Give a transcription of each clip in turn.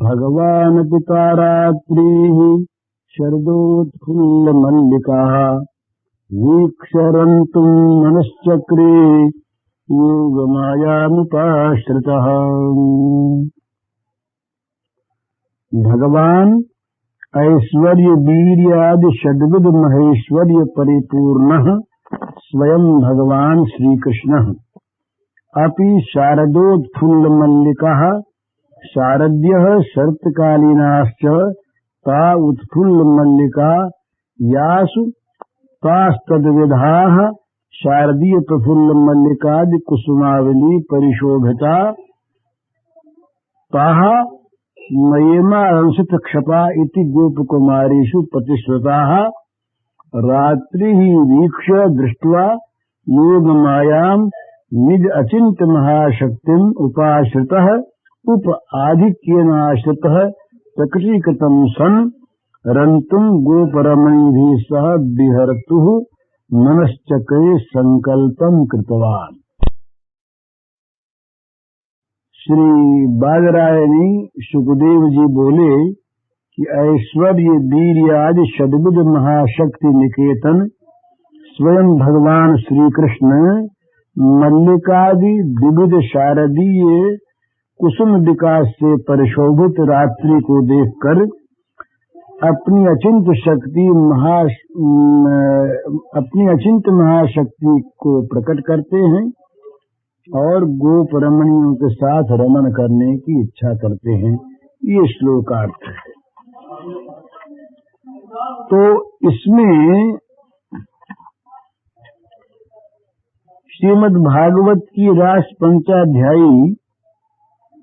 भगवान पितारात्रिः शरदोत्फुल्लमल्लिकाः वीक्षरन्तुं मनश्चक्रे योगमायामुपाश्रितः। भगवान ऐश्वर्य वीर्यादि षड्विध महेश्वर्य परिपूर्णः स्वयं भगवान श्री कृष्णः अपि शारदोत्फुल्लमल्लिकाः शारद्यः शरत्कालीनाश्च ता उत्फुल्लमल्लिका यासु तास्तद्विधाः शारदीय प्रफुल्लमल्लिकादि कुसुमावली परिशोभिता ताः मयेमा अंशित क्षपा इति गोपकुमारीषु प्रतिश्रुताः रात्रिः वीक्ष्य दृष्ट्वा योगमायां निज अचिन्त्य महाशक्तिम् उपाश्रितः उप आधिक्येनाश्रितः प्रकटीकृतं सन् रन्तुं गोपरमणिभिः सह विहर्तुः मनश्चक्रे संकल्पं कृतवान्। श्री बादरायणी सुखदेव जी बोले कि ऐश्वर्य वीर्य आदि षड्विध महाशक्ति निकेतन स्वयं भगवान श्री कृष्ण मल्लिकादि विविध शारदीय कुसुम विकास से परिशोभित रात्रि को देखकर अपनी अचिंत्य महाशक्ति को प्रकट करते हैं और गोप रमणियों के साथ रमण करने की इच्छा करते हैं। ये श्लोकार्थ है। तो इसमें श्रीमद् भागवत की रास पंचाध्यायी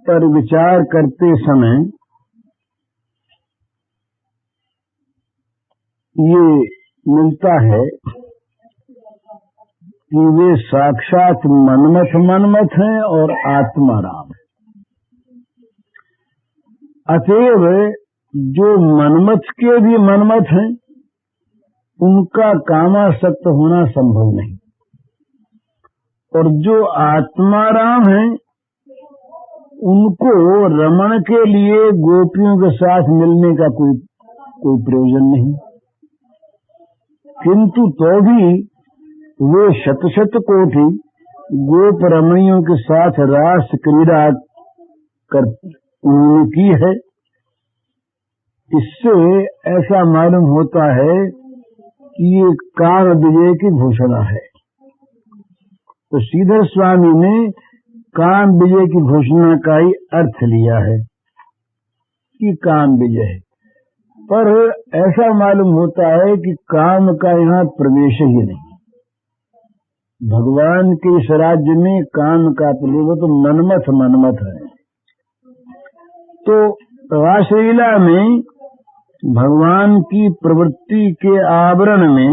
पर विचार करते समय ये मिलता है कि वे साक्षात मनमथ हैं और आत्माराम है। अतएव जो मनमथ के भी मनमथ हैं उनका कामासक्त होना संभव नहीं, और जो आत्माराम हैं उनको रमण के लिए गोपियों के साथ मिलने का कोई प्रयोजन नहीं, किंतु तो भी वे शत कोटि गोप रमणियों के साथ रास क्रीड़ा उन्होंने की है। इससे ऐसा मालूम होता है कि ये काम विजय की घोषणा है। तो श्रीधर स्वामी ने काम विजय की घोषणा का ही अर्थ लिया है कि काम विजय है, पर ऐसा मालूम होता है कि काम का यहाँ प्रवेश ही नहीं। भगवान के इस राज्य में काम का प्रवेश तो मनमथ है। तो रासलीला में भगवान की प्रवृत्ति के आवरण में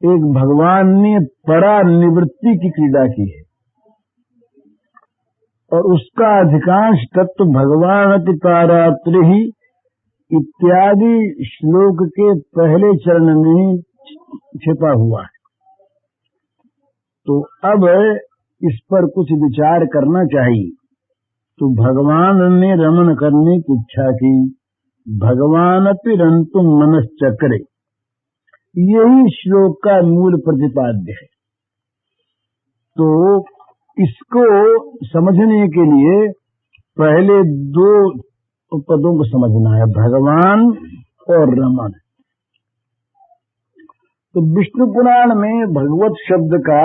एक भगवान ने परा निवृत्ति की क्रीड़ा की है, और उसका अधिकांश तत्व भगवान पितारात्रि इत्यादि श्लोक के पहले चरण में छिपा हुआ है। तो अब इस पर कुछ विचार करना चाहिए। तो भगवान ने रमण करने की इच्छा की, भगवान अपि रन्तुं मनश्चक्रे, यही श्लोक का मूल प्रतिपाद्य है। तो इसको समझने के लिए पहले दो पदों को समझना है, भगवान और रमण। तो विष्णु पुराण में भगवत शब्द का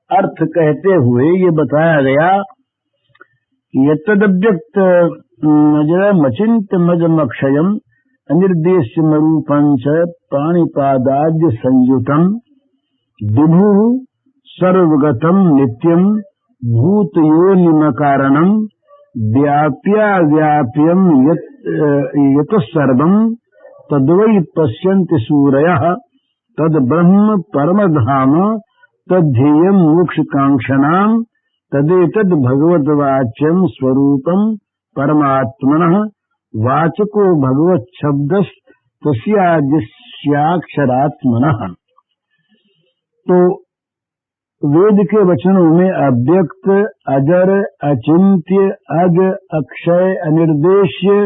अर्थ कहते हुए ये बताया गया कि यत्तदव्यक्त मचिन्त्यमजमक्षयम् अनिर्देश्यमरूपञ्च पाणिपादाद्य संयुतम् विभुः सर्वगतम् नित्यम् भूतयोनिमकारणम् व्याप्यम् यतः सर्वम् तद्वै पश्यन्ति सूरयः तद्ब्रह्म परमधाम तद्धेयम् मोक्षकांक्षणाम् तदेतद् भगवद्वाच्यम् स्वरूपम् परमात्मनः वाचको भगवच्छब्दस्तस्याक्षरात्मनः। तो वेद के वचनों में अव्यक्त, अजर, अचिंत्य, अज, अक्षय, अनिर्देश्य,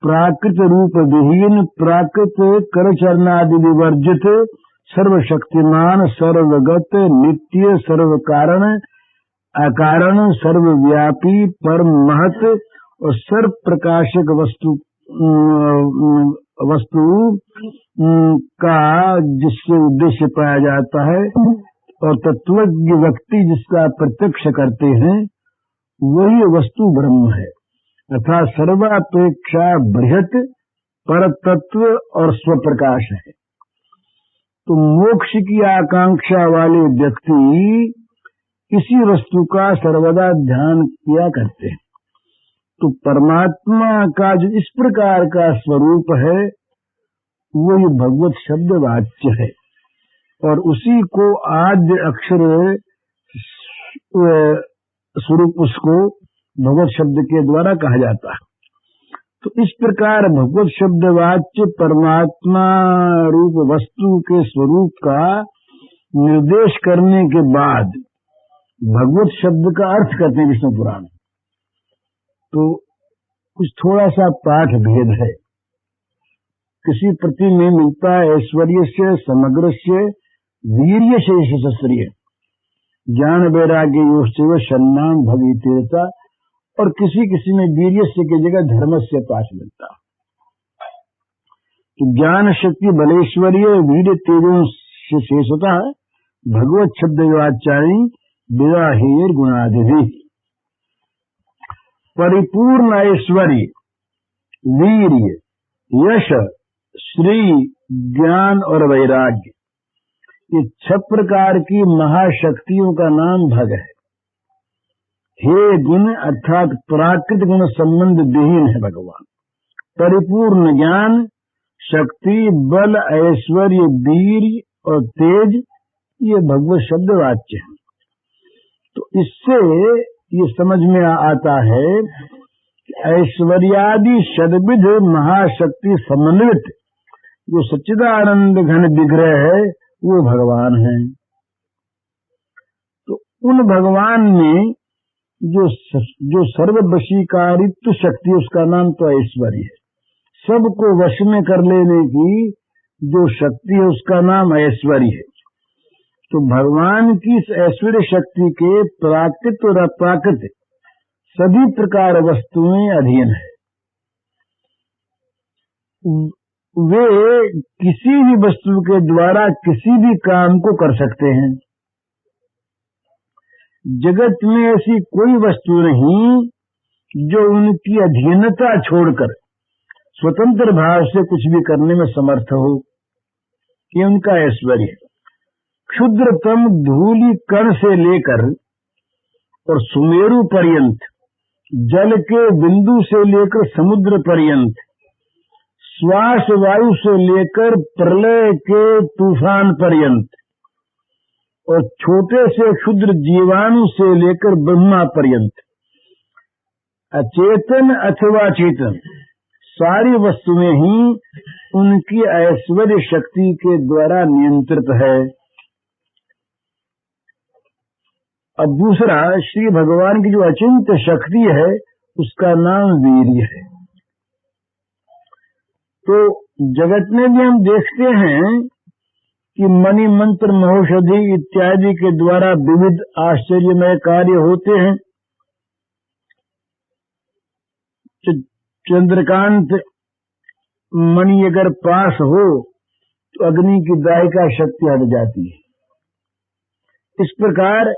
प्राकृत रूप विहीन, प्राकृत करचरणादि विवर्जित, सर्वशक्तिमान, सर्वगत, नित्य, सर्व कारण, अकारण, सर्वव्यापी, परम महत और सर्व प्रकाशक वस्तु का जिससे उद्देश्य पाया जाता है और तत्वज्ञ व्यक्ति जिसका प्रत्यक्ष करते हैं वही वस्तु ब्रह्म है, अर्थात सर्वापेक्षा बृहत परतत्व और स्वप्रकाश है। तो मोक्ष की आकांक्षा वाले व्यक्ति इसी वस्तु का सर्वदा ध्यान किया करते हैं। तो परमात्मा का जो इस प्रकार का स्वरूप है वो ये भगवत शब्द वाच्य है और उसी को आद्य अक्षर स्वरूप उसको भगवत शब्द के द्वारा कहा जाता है। तो इस प्रकार भगवत शब्द वाच्य परमात्मा रूप वस्तु के स्वरूप का निर्देश करने के बाद भगवत शब्द का अर्थ करते हैं विष्णु पुराण। तो कुछ थोड़ा सा पाठ भेद है। किसी प्रति में मिलता है ऐश्वर्य से समग्र से वीर्य शेष शस्त्रीय ज्ञान वैराग्य योश्चैव सम्मान भवितीरता और किसी किसी में वीर्य से की जगह धर्म से पाठ मिलता। तो ज्ञान शक्ति बलेश्वर्य वीर तेजों से शेष होता है भगवत शब्द वाचारी विराहेर गुणादिभि। परिपूर्ण ऐश्वर्य, वीर्य, यश, श्री, ज्ञान और वैराग्य ये 6 प्रकार की महाशक्तियों का नाम भग है। हे गुण अर्थात प्राकृत गुण संबंध विहीन है भगवान। परिपूर्ण ज्ञान, शक्ति, बल, ऐश्वर्य, वीर और तेज ये भगवत शब्द वाच्य है। तो इससे ये समझ में आता है कि ऐश्वर्यादि षड्विध महाशक्ति समन्वित जो सच्चिदानंद घन विग्रह है वो भगवान है। तो उन भगवान में जो सर्ववशीकारित्व शक्ति उसका नाम तो ऐश्वर्य है। सबको वश में कर लेने की जो शक्ति है उसका नाम ऐश्वर्य है। तो भगवान की इस ऐश्वर्य शक्ति के प्राकृत और अप्राकृत सभी प्रकार वस्तुएं अधीन है। वे किसी भी वस्तु के द्वारा किसी भी काम को कर सकते हैं। जगत में ऐसी कोई वस्तु नहीं जो उनकी अधीनता छोड़कर स्वतंत्र भाव से कुछ भी करने में समर्थ हो। ये उनका ऐश्वर्य है। क्षुद्रतम धूलि कण से लेकर और सुमेरु पर्यंत, जल के बिंदु से लेकर समुद्र पर्यंत, श्वास वायु से लेकर प्रलय के तूफान पर्यंत और छोटे से क्षुद्र जीवाणु से लेकर ब्रह्मा पर्यंत, अचेतन अथवा चेतन सारी वस्तुएं ही उनकी ऐश्वर्य शक्ति के द्वारा नियंत्रित है। अब दूसरा श्री भगवान की जो अचिंत्य शक्ति है उसका नाम वीर्य है। तो जगत में भी हम देखते हैं कि मणि मंत्र महौषधि इत्यादि के द्वारा विविध आश्चर्यमय कार्य होते हैं। चंद्रकांत मणि अगर पास हो तो अग्नि की दाहिका शक्ति हट जाती है। इस प्रकार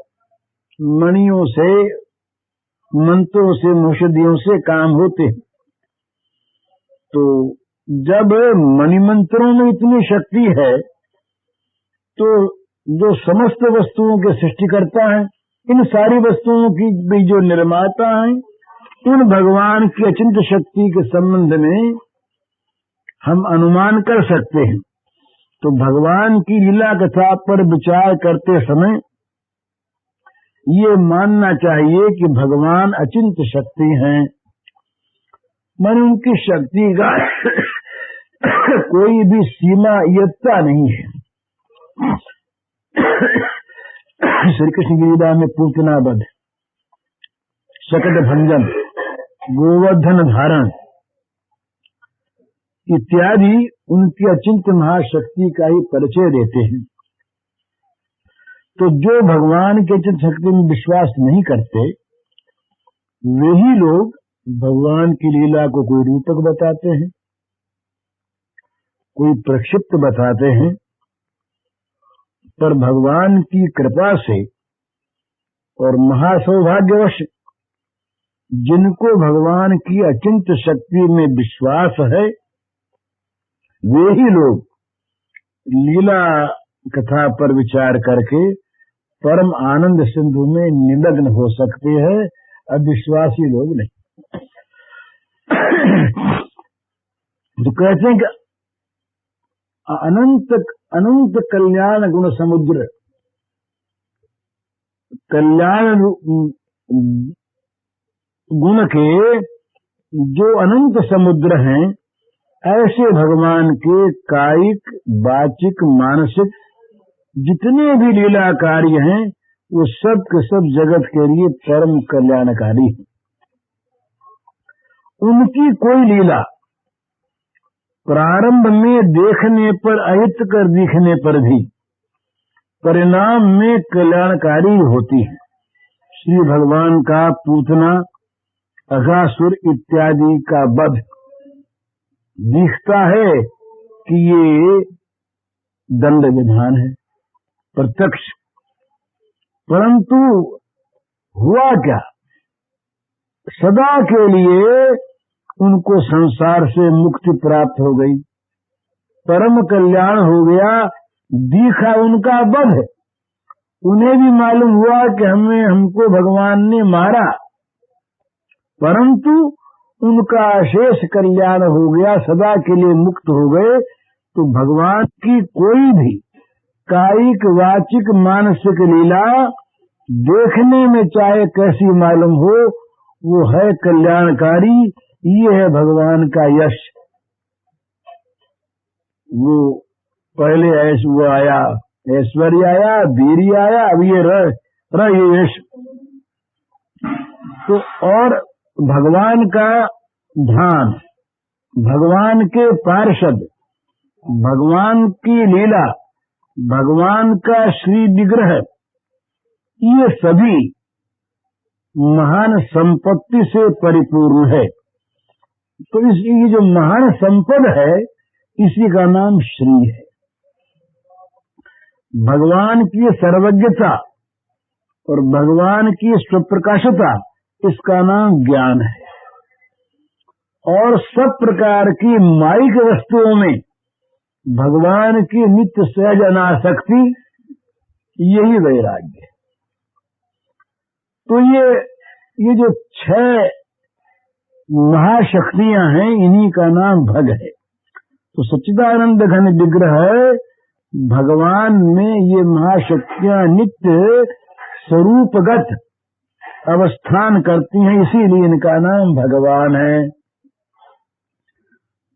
मणियों से, मंत्रों से, औषधियों से काम होते हैं। तो जब मणि मंत्रों में इतनी शक्ति है तो जो समस्त वस्तुओं के सृष्टि करता है, इन सारी वस्तुओं की भी जो निर्माता है, उन भगवान की अचिंत्य शक्ति के संबंध में हम अनुमान कर सकते हैं। तो भगवान की लीला कथा पर विचार करते समय ये मानना चाहिए कि भगवान अचिंत्य शक्ति हैं। मन उनकी शक्ति का कोई भी सीमा यत्ता नहीं है। श्री कृष्ण की लीला में पूतना वध, शकट भंजन, गोवर्धन धारण इत्यादि उनकी अचिंत्य महाशक्ति का ही परिचय देते हैं। तो जो भगवान के अचिंत्य शक्ति में विश्वास नहीं करते, वही लोग भगवान की लीला को कोई रूपक बताते हैं, कोई प्रक्षिप्त बताते हैं, पर भगवान की कृपा से और महासौभाग्यवश जिनको भगवान की अचिंत्य शक्ति में विश्वास है, वे ही लोग लीला कथा पर विचार करके परम आनंद सिंधु में निमग्न हो सकते हैं, अविश्वासी लोग नहीं। तो कहते हैं कि अनंत कल्याण गुण समुद्र, कल्याण गुण के जो अनंत समुद्र हैं, ऐसे भगवान के कायिक, वाचिक, मानसिक जितने भी लीला कार्य हैं, वो सब के सब जगत के लिए परम कल्याणकारी हैं। उनकी कोई लीला प्रारंभ में देखने पर अहित कर दिखने पर भी परिणाम में कल्याणकारी होती है। श्री भगवान का पूतना, अघासुर इत्यादि का वध दिखता है कि ये दंड विधान है, प्रत्यक्ष, परंतु हुआ क्या? सदा के लिए उनको संसार से मुक्ति प्राप्त हो गई, परम कल्याण हो गया, दिखा उनका वध। उन्हें भी मालूम हुआ कि हमको भगवान ने मारा, परंतु उनका शेष कल्याण हो गया, सदा के लिए मुक्त हो गए। तो भगवान की कोई भी कायिक, वाचिक, मानसिक लीला देखने में चाहे कैसी मालूम हो, वो है कल्याणकारी। ये है भगवान का यश। वो पहले वो आया, ऐश्वर्य आया, वीर्य आया, अब ये ये यश। तो और भगवान का ध्यान, भगवान के पार्षद, भगवान की लीला, भगवान का श्री विग्रह, ये सभी महान संपत्ति से परिपूर्ण है। तो ये जो महान संपद है, इसी का नाम श्री है। भगवान की सर्वज्ञता और भगवान की स्वप्रकाशता, इसका नाम ज्ञान है। और सब प्रकार की माइक वस्तुओं में भगवान की नित्य सहज अनासक्ति, यही वैराग्य है। तो ये जो 6 महाशक्तियां हैं, इन्हीं का नाम भग है। तो सच्चिदानंद घन विग्रह भगवान में ये महाशक्तियां नित्य स्वरूपगत अवस्थान करती हैं, इसीलिए इनका नाम भगवान है।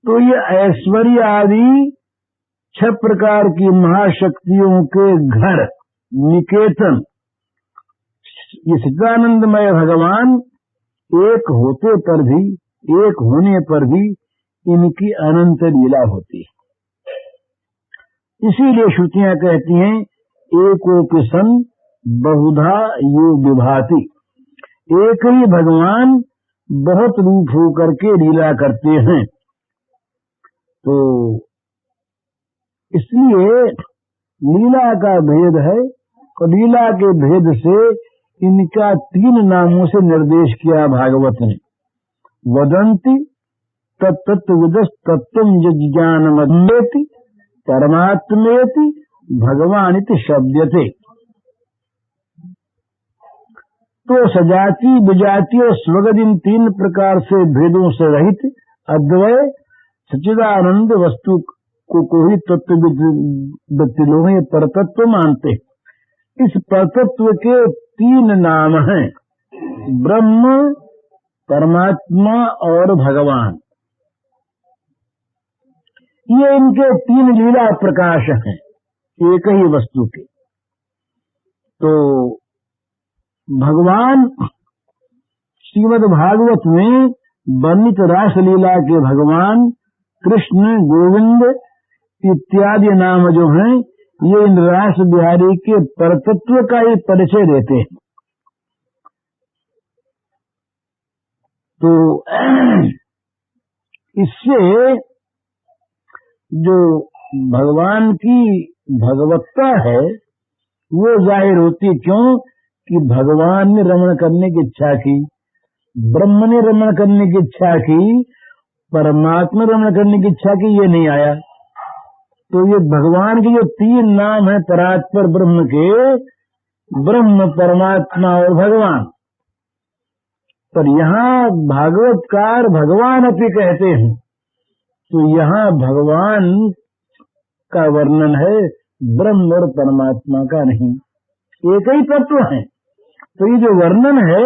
तो ये ऐश्वर्य आदि 6 प्रकार की महाशक्तियों के घर, निकेतन, ये सच्चिदानंदमय भगवान एक होते पर भी, एक होने पर भी इनकी अनंत लीला होती है। इसीलिए श्रुतियां कहती हैं, एकोपि सन् बहुधा यो विभाति। एक ही भगवान बहुत रूप होकर के लीला करते हैं। तो इसलिए लीला का भेद है, और लीला के भेद से इनका 3 नामों से निर्देश किया भागवत ने। वदंती तत्तत्विदस् तत्त्वं यज्ञानमध्येति परमात्मेति भगवानिति शब्दते। तो सजाति, विजाति और स्वगत, इन 3 प्रकार से भेदों से रहित अद्वय सच्चिदानंद वस्तु को ही तत्व लोग परतत्व मानते। इस परतत्व के 3 नाम हैं, ब्रह्म, परमात्मा और भगवान। ये इनके 3 लीला प्रकाश हैं, एक ही वस्तु के। तो भगवान श्रीमद् भागवत में वर्णित रासलीला के भगवान कृष्ण, गोविंद इत्यादि नाम जो हैं, ये इन रास बिहारी के परतत्व का ही परिचय देते हैं। तो इससे जो भगवान की भगवत्ता है वो जाहिर होती है। क्यों कि भगवान ने रमण करने की इच्छा की, ब्रह्म ने रमण करने की इच्छा की, परमात्मा रमण करने की इच्छा की, ये नहीं आया। तो ये भगवान के जो तीन नाम है परात्पर ब्रह्म के, ब्रह्म, परमात्मा और भगवान, पर यहाँ भागवतकार भगवान अपि कहते हैं, तो यहाँ भगवान का वर्णन है, ब्रह्म और परमात्मा का नहीं, एक ही तत्व है। तो ये जो वर्णन है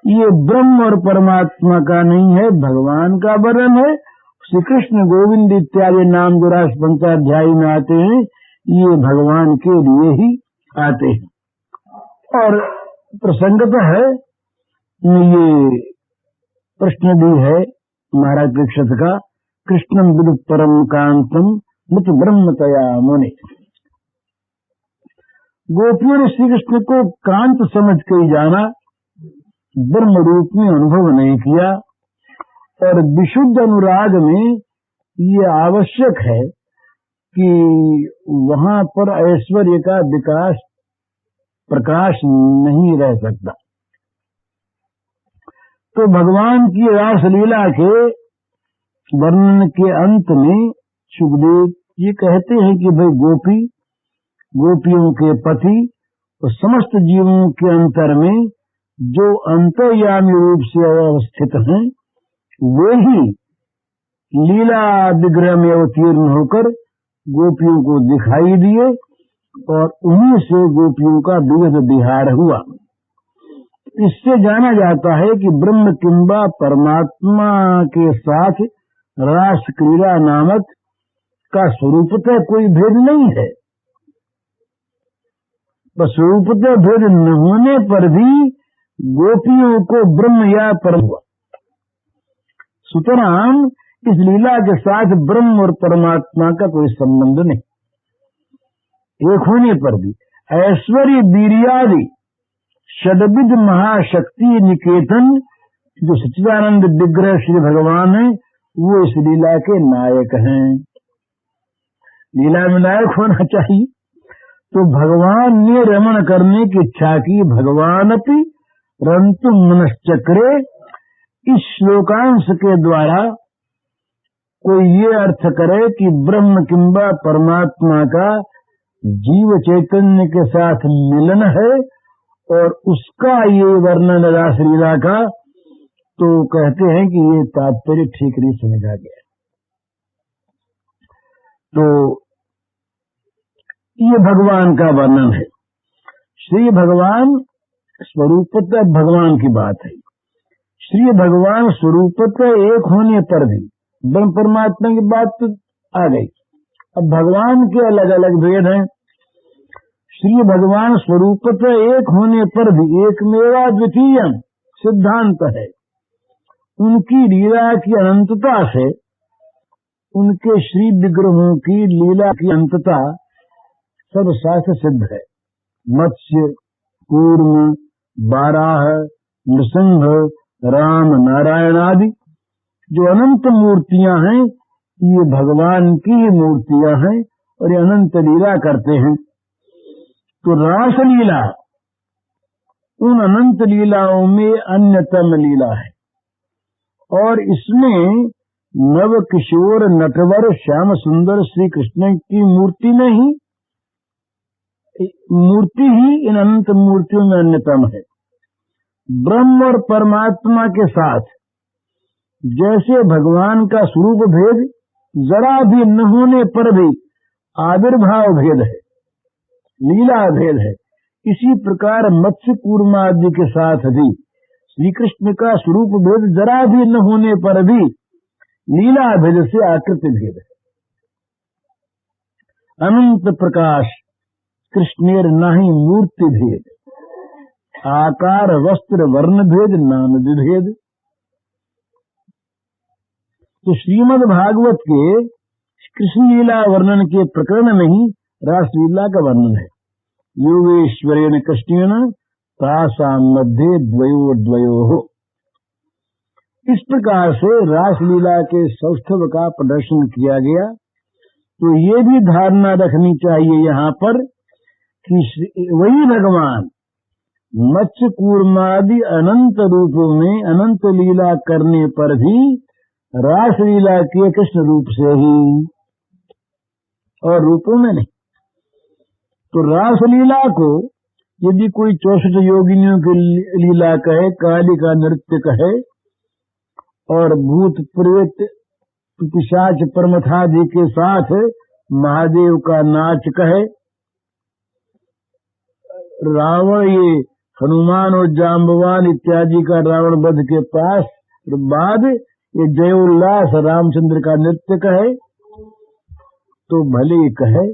ये ब्रह्म और परमात्मा का नहीं है, भगवान का वर्णन है। श्री कृष्ण, गोविंद इत्यादि नाम जो रास पंचाध्यायी में आते हैं ये भगवान के लिए ही आते हैं। और प्रसंगतः है ये प्रश्न भी है महाराज परीक्षित का, कृष्णम विदु परम कांतम मुत ब्रह्मतया मुने। गोपियों ने श्री कृष्ण को कांत समझ के ही जाना, ब्रह्म रूप में अनुभव नहीं किया। और विशुद्ध अनुराग में ये आवश्यक है कि वहां पर ऐश्वर्य का विकास, प्रकाश नहीं रह सकता। तो भगवान की रासलीला के वर्णन के अंत में सुखदेव ये कहते हैं कि भाई गोपी, गोपियों के पति और समस्त जीवों के अंतर में जो अंतर्यामी रूप से अवस्थित हैं वे ही लीला विग्रह में अवतीर्ण होकर गोपियों को दिखाई दिए और उन्हीं से गोपियों का विविध विहार हुआ। इससे जाना जाता है कि ब्रह्म किंबा परमात्मा के साथ रास क्रीड़ा नामक का स्वरूपतः कोई भेद नहीं है। बस स्वरूपतः भेद न होने पर भी गोपियों को ब्रह्म या परम हुआ। सुतराम इस लीला के साथ ब्रह्म और परमात्मा का कोई संबंध नहीं, एक होने पर भी। ऐश्वर्य वीर्यादि षड्विध महाशक्ति निकेतन जो सच्चिदानंद विग्रह श्री भगवान है वो इस लीला के नायक हैं। लीला में नायक होना चाहिए। तो भगवान ने रमण करने की इच्छा की, भगवान अपि रंतु मनश्चक्रे। इस श्लोकांश के द्वारा कोई ये अर्थ करे कि ब्रह्म किंबा परमात्मा का जीव चैतन्य के साथ मिलन है और उसका ये वर्णन रासलीला का, तो कहते हैं कि ये तात्पर्य ठीक नहीं समझा गया। तो ये भगवान का वर्णन है। श्री भगवान स्वरूपतः भगवान की बात है। श्री भगवान स्वरूपतः एक होने पर भी ब्रह्म परमात्मा की बात तो आ गई। अब भगवान के अलग अलग भेद हैं। श्री भगवान स्वरूपतः एक होने पर भी एकमेवा द्वितीयम सिद्धांत है। उनकी लीला की अनंतता से उनके श्री विग्रहों की लीला की अनंतता सब शास्त्र सिद्ध है। मत्स्य, कूर्म, बाराह, नृसिंह, राम, नारायण आदि जो अनंत मूर्तियां हैं ये भगवान की ही मूर्तियां हैं और ये अनंत लीला करते हैं। तो रासलीला उन अनंत लीलाओं में अन्यतम लीला है और इसमें नव किशोर नटवर श्याम सुंदर श्री कृष्ण की मूर्ति में ही इन अनंत मूर्तियों में अन्यतम है। ब्रह्म और परमात्मा के साथ जैसे भगवान का स्वरूप भेद जरा भी न होने पर भी आविर्भाव भेद है, लीला भेद है, इसी प्रकार मत्स्य कूर्म आदि के साथ भी श्री कृष्ण का स्वरूप भेद जरा भी न होने पर भी लीला भेद से आकृति भेद है। अनंत प्रकाश कृष्णेर नाही मूर्ति भेद। आकार वस्त्र वर्ण भेद नाम विभेद। तो श्रीमद् भागवत के कृष्ण लीला वर्णन के प्रकरण में ही रासलीला का वर्णन है। योगेश्वरेण कृष्णेन तासाम मध्ये द्वयोर्द्वयोः। इस प्रकार से रासलीला के सौष्ठव का प्रदर्शन किया गया। तो ये भी धारणा रखनी चाहिए यहाँ पर कि वही भगवान मत्स्य कूर्मादि अनंत रूपों में अनंत लीला करने पर भी रासलीला किए कृष्ण रूप से ही और रूपों में नहीं। तो रासलीला को यदि कोई 64 योगिनियों की लीला कहे, काली का नृत्य कहे और भूत प्रेत पिशाच परमथादि के साथ महादेव का नाच कहे, रावण ये हनुमान और जाम्बवान इत्यादि का रावण वध के पास बाद ये जयोल्लास रामचंद्र का नृत्य कहे, तो भले ही कहे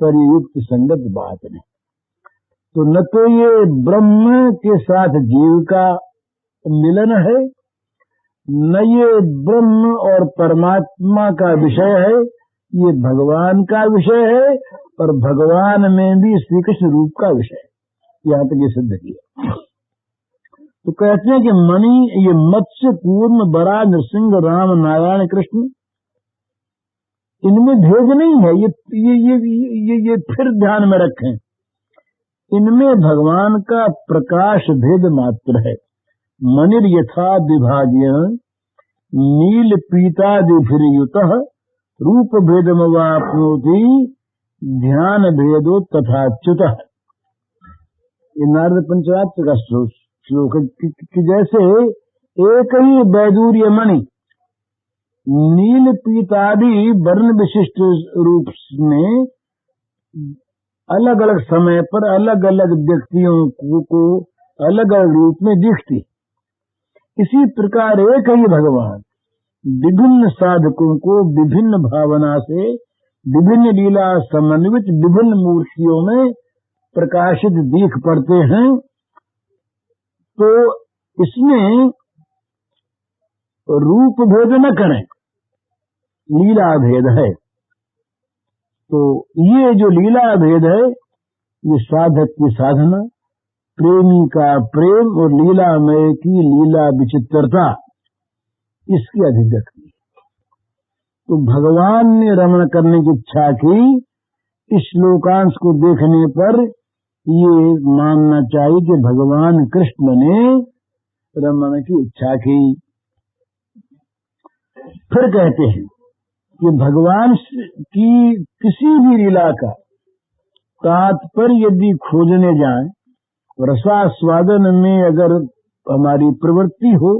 पर युक्त संगत बात नहीं। तो न तो ये ब्रह्म के साथ जीव का मिलन है, न ये ब्रह्म और परमात्मा का विषय है, ये भगवान का विषय है और भगवान में भी श्री कृष्ण रूप का विषय है। यहाँ तक ये सिद्ध किया। तो कहते हैं कि मणि ये मत्स्य कूर्म बरा नृसिंह राम नारायण कृष्ण, इनमें भेद नहीं है। ये फिर ध्यान में रखें, इनमें भगवान का प्रकाश भेद मात्र है। मनिर यथा विभाज्य नील पीतादिभिर्युतः रूप भेदमवाप्नोति ध्यान भेदो तथाच्युतः। ये नारद पंचरात्र का श्लोक है कि जैसे एक ही वैदूर्य मणि नील पीतादि वर्ण विशिष्ट रूप में अलग अलग समय पर अलग अलग व्यक्तियों को अलग अलग रूप में दिखती, इसी प्रकार एक ही भगवान विभिन्न साधकों को विभिन्न भावना से विभिन्न लीला समन्वित विभिन्न मूर्तियों में प्रकाशित दिख पड़ते हैं। तो इसमें रूप भेद न करें, लीला भेद है। तो ये जो लीला भेद है ये साधक की साधना, प्रेमी का प्रेम और लीलामय की लीला विचित्रता, इसकी अभिव्यक्ति। तो भगवान ने रमण करने की इच्छा की, इस श्लोकांश को देखने पर ये मानना चाहिए कि भगवान कृष्ण ने रमण की इच्छा की। फिर कहते हैं कि भगवान की किसी भी लीला का तात्पर्य यदि खोजने जाएं, रसास्वादन में अगर हमारी प्रवृत्ति हो,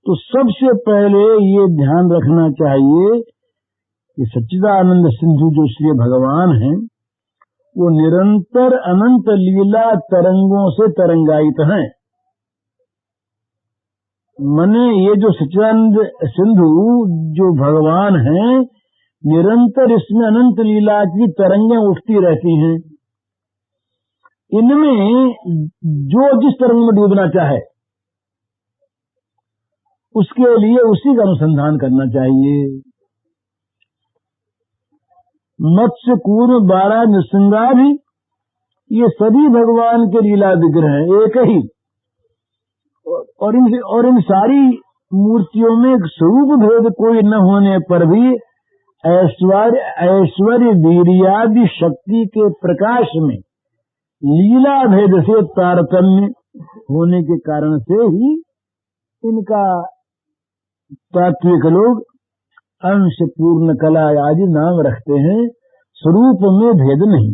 तो सबसे पहले ये ध्यान रखना चाहिए कि सच्चिदानंद सिंधु जो श्री भगवान हैं, वो निरंतर अनंत लीला तरंगों से तरंगायित हैं। मने ये जो सच्चिदानंद सिंधु जो भगवान हैं, निरंतर इसमें अनंत लीला की तरंगें उठती रहती हैं। इनमें जो जिस तरंग में डूबना चाहे उसके लिए उसी का अनुसंधान करना चाहिए। मत्स्य कूर्म बारा नृसिंगा भी ये सभी भगवान के लीला विग्रह हैं, एक ही। और इन सारी मूर्तियों में स्वरूप भेद कोई न होने पर भी ऐश्वर्य वीर्यादि शक्ति के प्रकाश में लीला भेद से तारतम्य होने के कारण से ही इनका तात्विक लोग अंश पूर्ण कला आदि नाम रखते हैं, स्वरूप में भेद नहीं।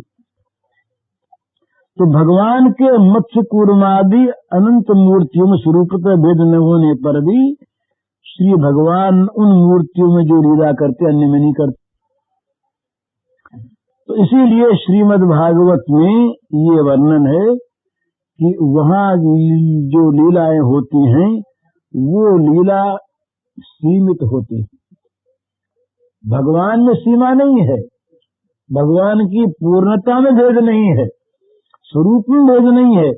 तो भगवान के मत्स्य कूर्मादि अनंत मूर्तियों में स्वरूपतः भेद न होने पर भी श्री भगवान उन मूर्तियों में जो लीला करते अन्य में नहीं करते। तो इसीलिए श्रीमद् भागवत में ये वर्णन है कि वहाँ जो लीलाएं होती हैं वो लीला सीमित होती है। भगवान में सीमा नहीं है, भगवान की पूर्णता में भेद नहीं है, स्वरूप में भेद नहीं है,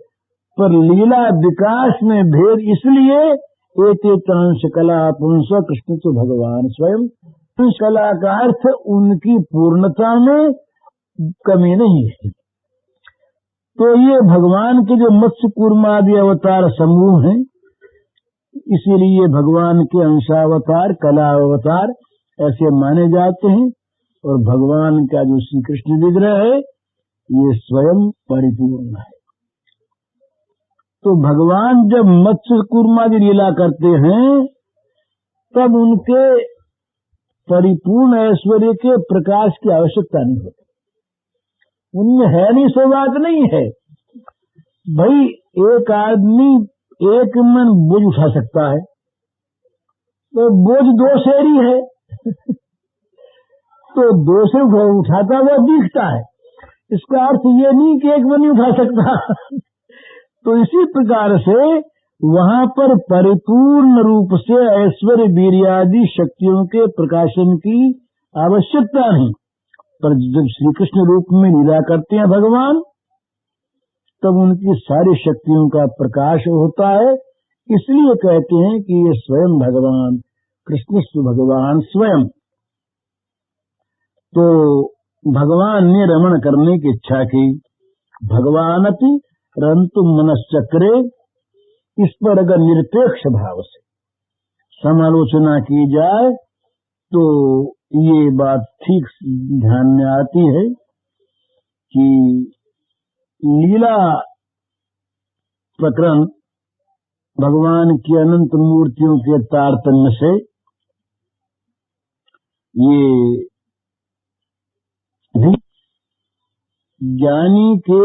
पर लीला विकास में भेद इसलिए एते अंश कला पुंस कृष्ण तो भगवान स्वयं। अंश कला का अर्थ उनकी पूर्णता में कमी नहीं है। तो ये भगवान के जो मत्स्य कूर्मादि अवतार समूह हैं, इसीलिए भगवान के अंशावतार कला अवतार ऐसे माने जाते हैं। और भगवान का जो श्री कृष्ण विग्रह है ये स्वयं परिपूर्ण है। तो भगवान जब मत्स्य कूर्मादि लीला करते हैं तब उनके परिपूर्ण ऐश्वर्य के प्रकाश की आवश्यकता नहीं होती। उनमें है नहीं, सो बात नहीं है भाई। एक आदमी एक मन बोझ उठा सकता है तो बोझ दो शेरी है तो दो से उठाता हुआ दिखता है। इसका अर्थ ये नहीं कि एक मन नहीं उठा सकता तो इसी प्रकार से वहां पर परिपूर्ण रूप से ऐश्वर्य वीर्यादि शक्तियों के प्रकाशन की आवश्यकता नहीं। पर जब श्री कृष्ण रूप में लीला करते हैं भगवान, तब उनकी सारी शक्तियों का प्रकाश होता है। इसलिए कहते हैं कि ये स्वयं भगवान कृष्ण भगवान स्वयं। तो भगवान ने रमण करने की इच्छा की। भगवान अपनी रंतु मनश्चक्रे, इस पर अगर निरपेक्ष भाव से समालोचना की जाए तो ये बात ठीक ध्यान में आती है कि लीला प्रकरण भगवान की अनंत मूर्तियों के तारतम्य से ये ज्ञानी के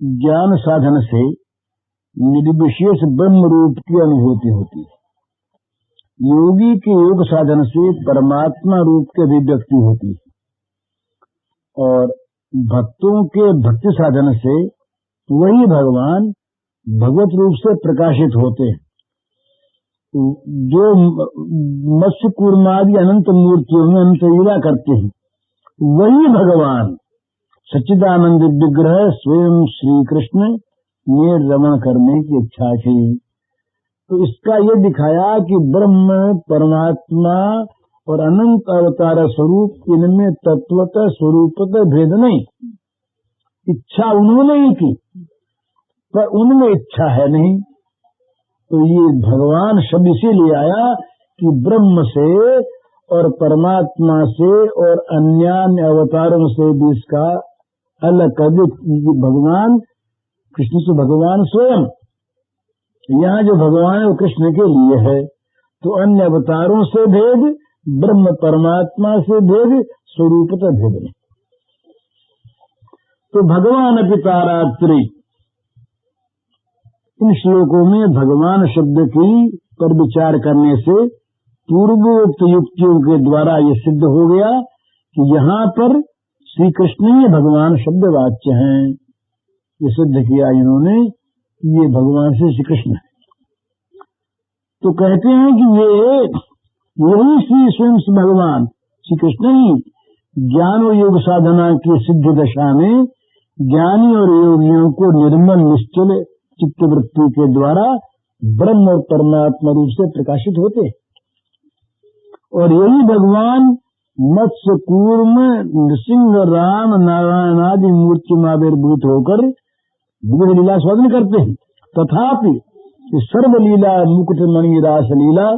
ज्ञान साधन से निर्विशेष ब्रह्म रूप की अनुभूति होती है। योगी के योग साधन से परमात्मा रूप की अभिव्यक्ति होती है और भक्तों के भक्ति साधन से वही भगवान भगवत रूप से प्रकाशित होते हैं। जो मत्स्य कूर्मादि अनंत मूर्तियों में अनंत लीला करते हैं, वही भगवान सच्चिदानंद विग्रह स्वयं श्री कृष्ण ने रमण करने की इच्छा की। तो इसका ये दिखाया कि ब्रह्म परमात्मा और अनंत अवतार स्वरूप, इनमें तत्वतः स्वरूपतः भेद नहीं। इच्छा उन्होंने ही की पर उनमें इच्छा है नहीं। तो ये भगवान शब्द इसीलिए आया कि ब्रह्म से और परमात्मा से और अन्य अवतारों से भी इसका अलग कर दे। भगवान कृष्ण से भगवान स्वयं, यहाँ जो भगवान है वो कृष्ण के लिए है। तो अन्य अवतारों से भेद, ब्रह्म परमात्मा से भेद, स्वरूपतः भेद नहीं। तो भगवान पितारात्रि, इन श्लोकों में भगवान शब्द की पर विचार करने से पूर्वोक्त युक्तियों के द्वारा ये सिद्ध हो गया कि यहाँ पर श्री कृष्ण ही भगवान शब्द वाच्य हैं। ये सिद्ध किया इन्होंने, ये भगवान से श्री कृष्ण है। तो कहते हैं कि यही श्री स्वयं भगवान श्री कृष्ण ही ज्ञान और योग साधना की सिद्ध दशा में ज्ञानी और योगियों को निर्मल निश्चल चित्तवृत्ति के द्वारा ब्रह्म और परमात्मा रूप से प्रकाशित होते। और यही भगवान मत्स्य कूर्म नृसिंह राम नारायण आदि मूर्ति में आविर्भूत होकर विविध लीला स्वाधन करते हैं। तथापि सर्वलीला मुकुटमणि रास लीला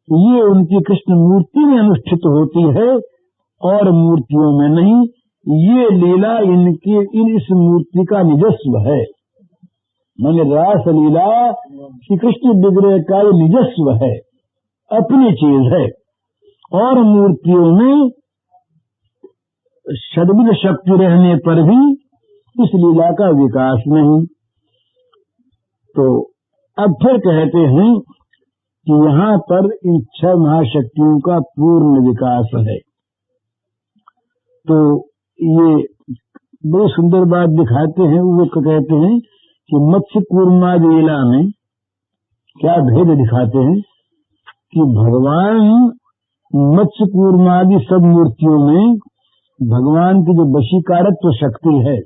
ये उनकी कृष्ण मूर्ति में अनुष्ठित होती है और मूर्तियों में नहीं। ये लीला इस मूर्ति का निजस्व है। माने रास लीला श्री कृष्ण विग्रह का निजस्व है, अपनी चीज है। और मूर्तियों में षड्विध शक्ति रहने पर भी इस लीला का विकास नहीं। तो अब फिर कहते हैं कि यहाँ पर इन 6 महाशक्तियों का पूर्ण विकास है। तो ये बड़ी सुंदर बात दिखाते हैं। वो कहते हैं कि मत्स्य कूर्मादि लीला में क्या भेद दिखाते हैं कि भगवान मत्स्य कूर्मादि सब मूर्तियों में भगवान की जो वशीकारत्व शक्ति है,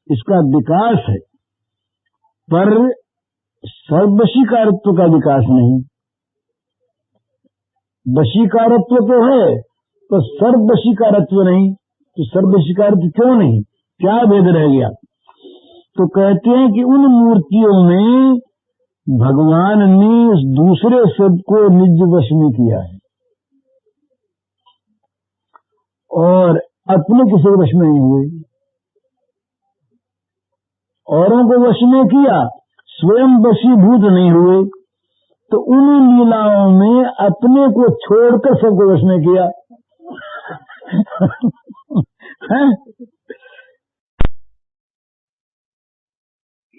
इसका विकास है, पर सर्ववशीकारत्व का विकास नहीं। वशीकारत्व तो है, तो सर्ववशीकारत्व नहीं। तो सर्ववशीकारत्व क्यों नहीं, क्या भेद रह गया? तो कहते हैं कि उन मूर्तियों में भगवान ने दूसरे सबको निज वश में किया है और अपने किसी के वश में नहीं हुए। औरों को वश में किया, स्वयं वशीभूत नहीं हुए। तो उन लीलाओं में अपने को छोड़कर सबको वश में किया।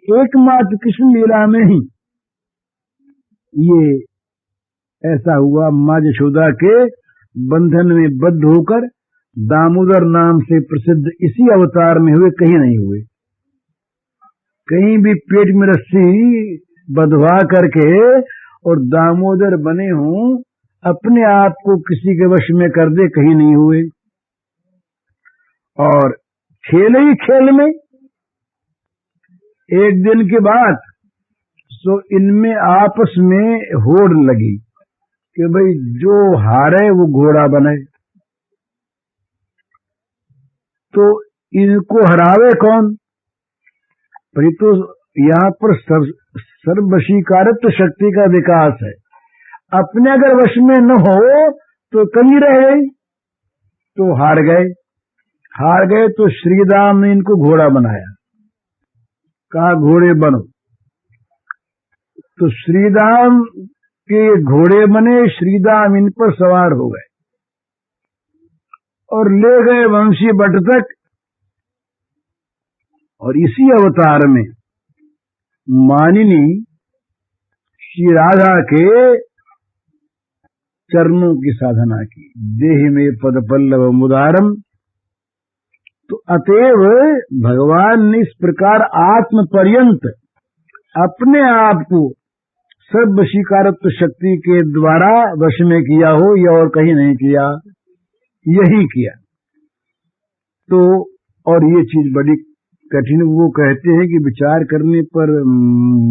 एकमात्र कृष्ण लीला में ही ये ऐसा हुआ। माँ यशोदा के बंधन में बद्ध होकर दामोदर नाम से प्रसिद्ध इसी अवतार में हुए, कहीं नहीं हुए। कहीं भी पेट में रस्सी बंधवा करके और दामोदर बने हों, अपने आप को किसी के वश में कर दे, कहीं नहीं हुए। और खेल ही खेल में एक दिन के बाद सो इनमें आपस में होड़ लगी कि भाई जो हारे वो घोड़ा बने। तो इनको हरावे कौन? भाई तो यहाँ पर सर्ववशीकारत्व शक्ति का विकास है। अपने अगर वश में न हो तो कहीं रहे, तो हार गए तो श्रीराम ने इनको घोड़ा बनाया, कहा घोड़े बनो। तो श्रीराम के घोड़े बने, श्रीराम इन पर सवार हो गए और ले गए वंशी बट तक। और इसी अवतार में मानिनी श्री राधा के चरणों की साधना की, देहि में पद पल्लव मुदारम। तो अतएव भगवान ने इस प्रकार आत्म पर्यंत अपने आप को सब वशीकारत्व शक्ति के द्वारा वश में किया हो, या और कहीं नहीं किया, यही किया। तो और ये चीज बड़ी कठिन, वो कहते हैं कि विचार करने पर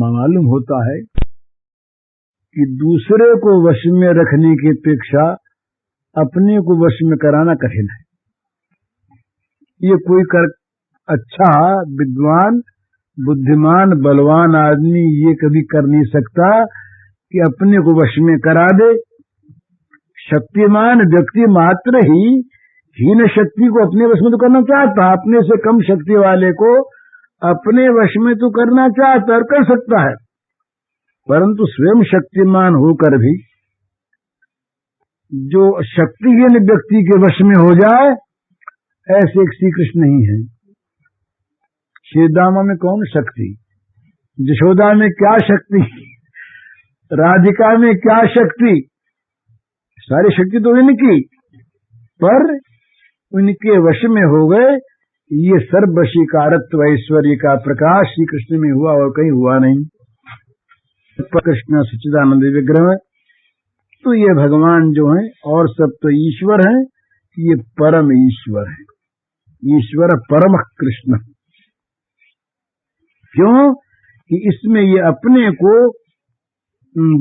मालूम होता है कि दूसरे को वश में रखने की अपेक्षा अपने को वश में कराना कठिन है। ये कोई अच्छा विद्वान बुद्धिमान बलवान आदमी ये कभी कर नहीं सकता कि अपने को वश में करा दे। शक्तिमान व्यक्ति मात्र ही हीन शक्ति को अपने वश में तो करना चाहता, अपने से कम शक्ति वाले को अपने वश में तो करना चाहता और कर सकता है, परंतु स्वयं शक्तिमान होकर भी जो शक्तिहीन व्यक्ति के वश में हो जाए, ऐसे एक श्री कृष्ण नहीं है। श्रीदामा में कौन शक्ति, यशोदा में क्या शक्ति, राधिका में क्या शक्ति, सारी शक्ति तो इनकी, पर उनके वश में हो गए। ये सर्ववशीकारत्व ऐश्वर्य का प्रकाश श्री कृष्ण में हुआ और कहीं हुआ नहीं। कृष्ण सच्चिदानंद विग्रह, तो ये भगवान जो हैं और सब तो ईश्वर हैं, ये परम ईश्वर है, ईश्वर परम कृष्ण। क्यों कि इसमें ये अपने को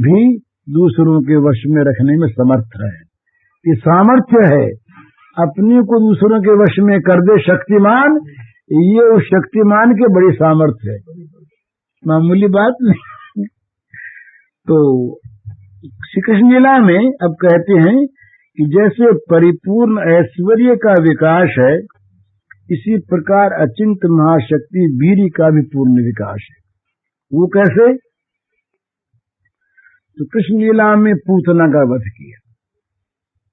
भी दूसरों के वश में रखने में समर्थ है। ये सामर्थ्य है, अपने को दूसरों के वश में कर दे शक्तिमान, ये उस शक्तिमान के बड़ी सामर्थ्य है, मामूली बात नहीं। तो श्री कृष्ण लीला में अब कहते हैं कि जैसे परिपूर्ण ऐश्वर्य का विकास है, इसी प्रकार अचिंत महाशक्ति वीर्य का भी पूर्ण विकास है। वो कैसे? तो कृष्ण लीला में पूतना का वध किया,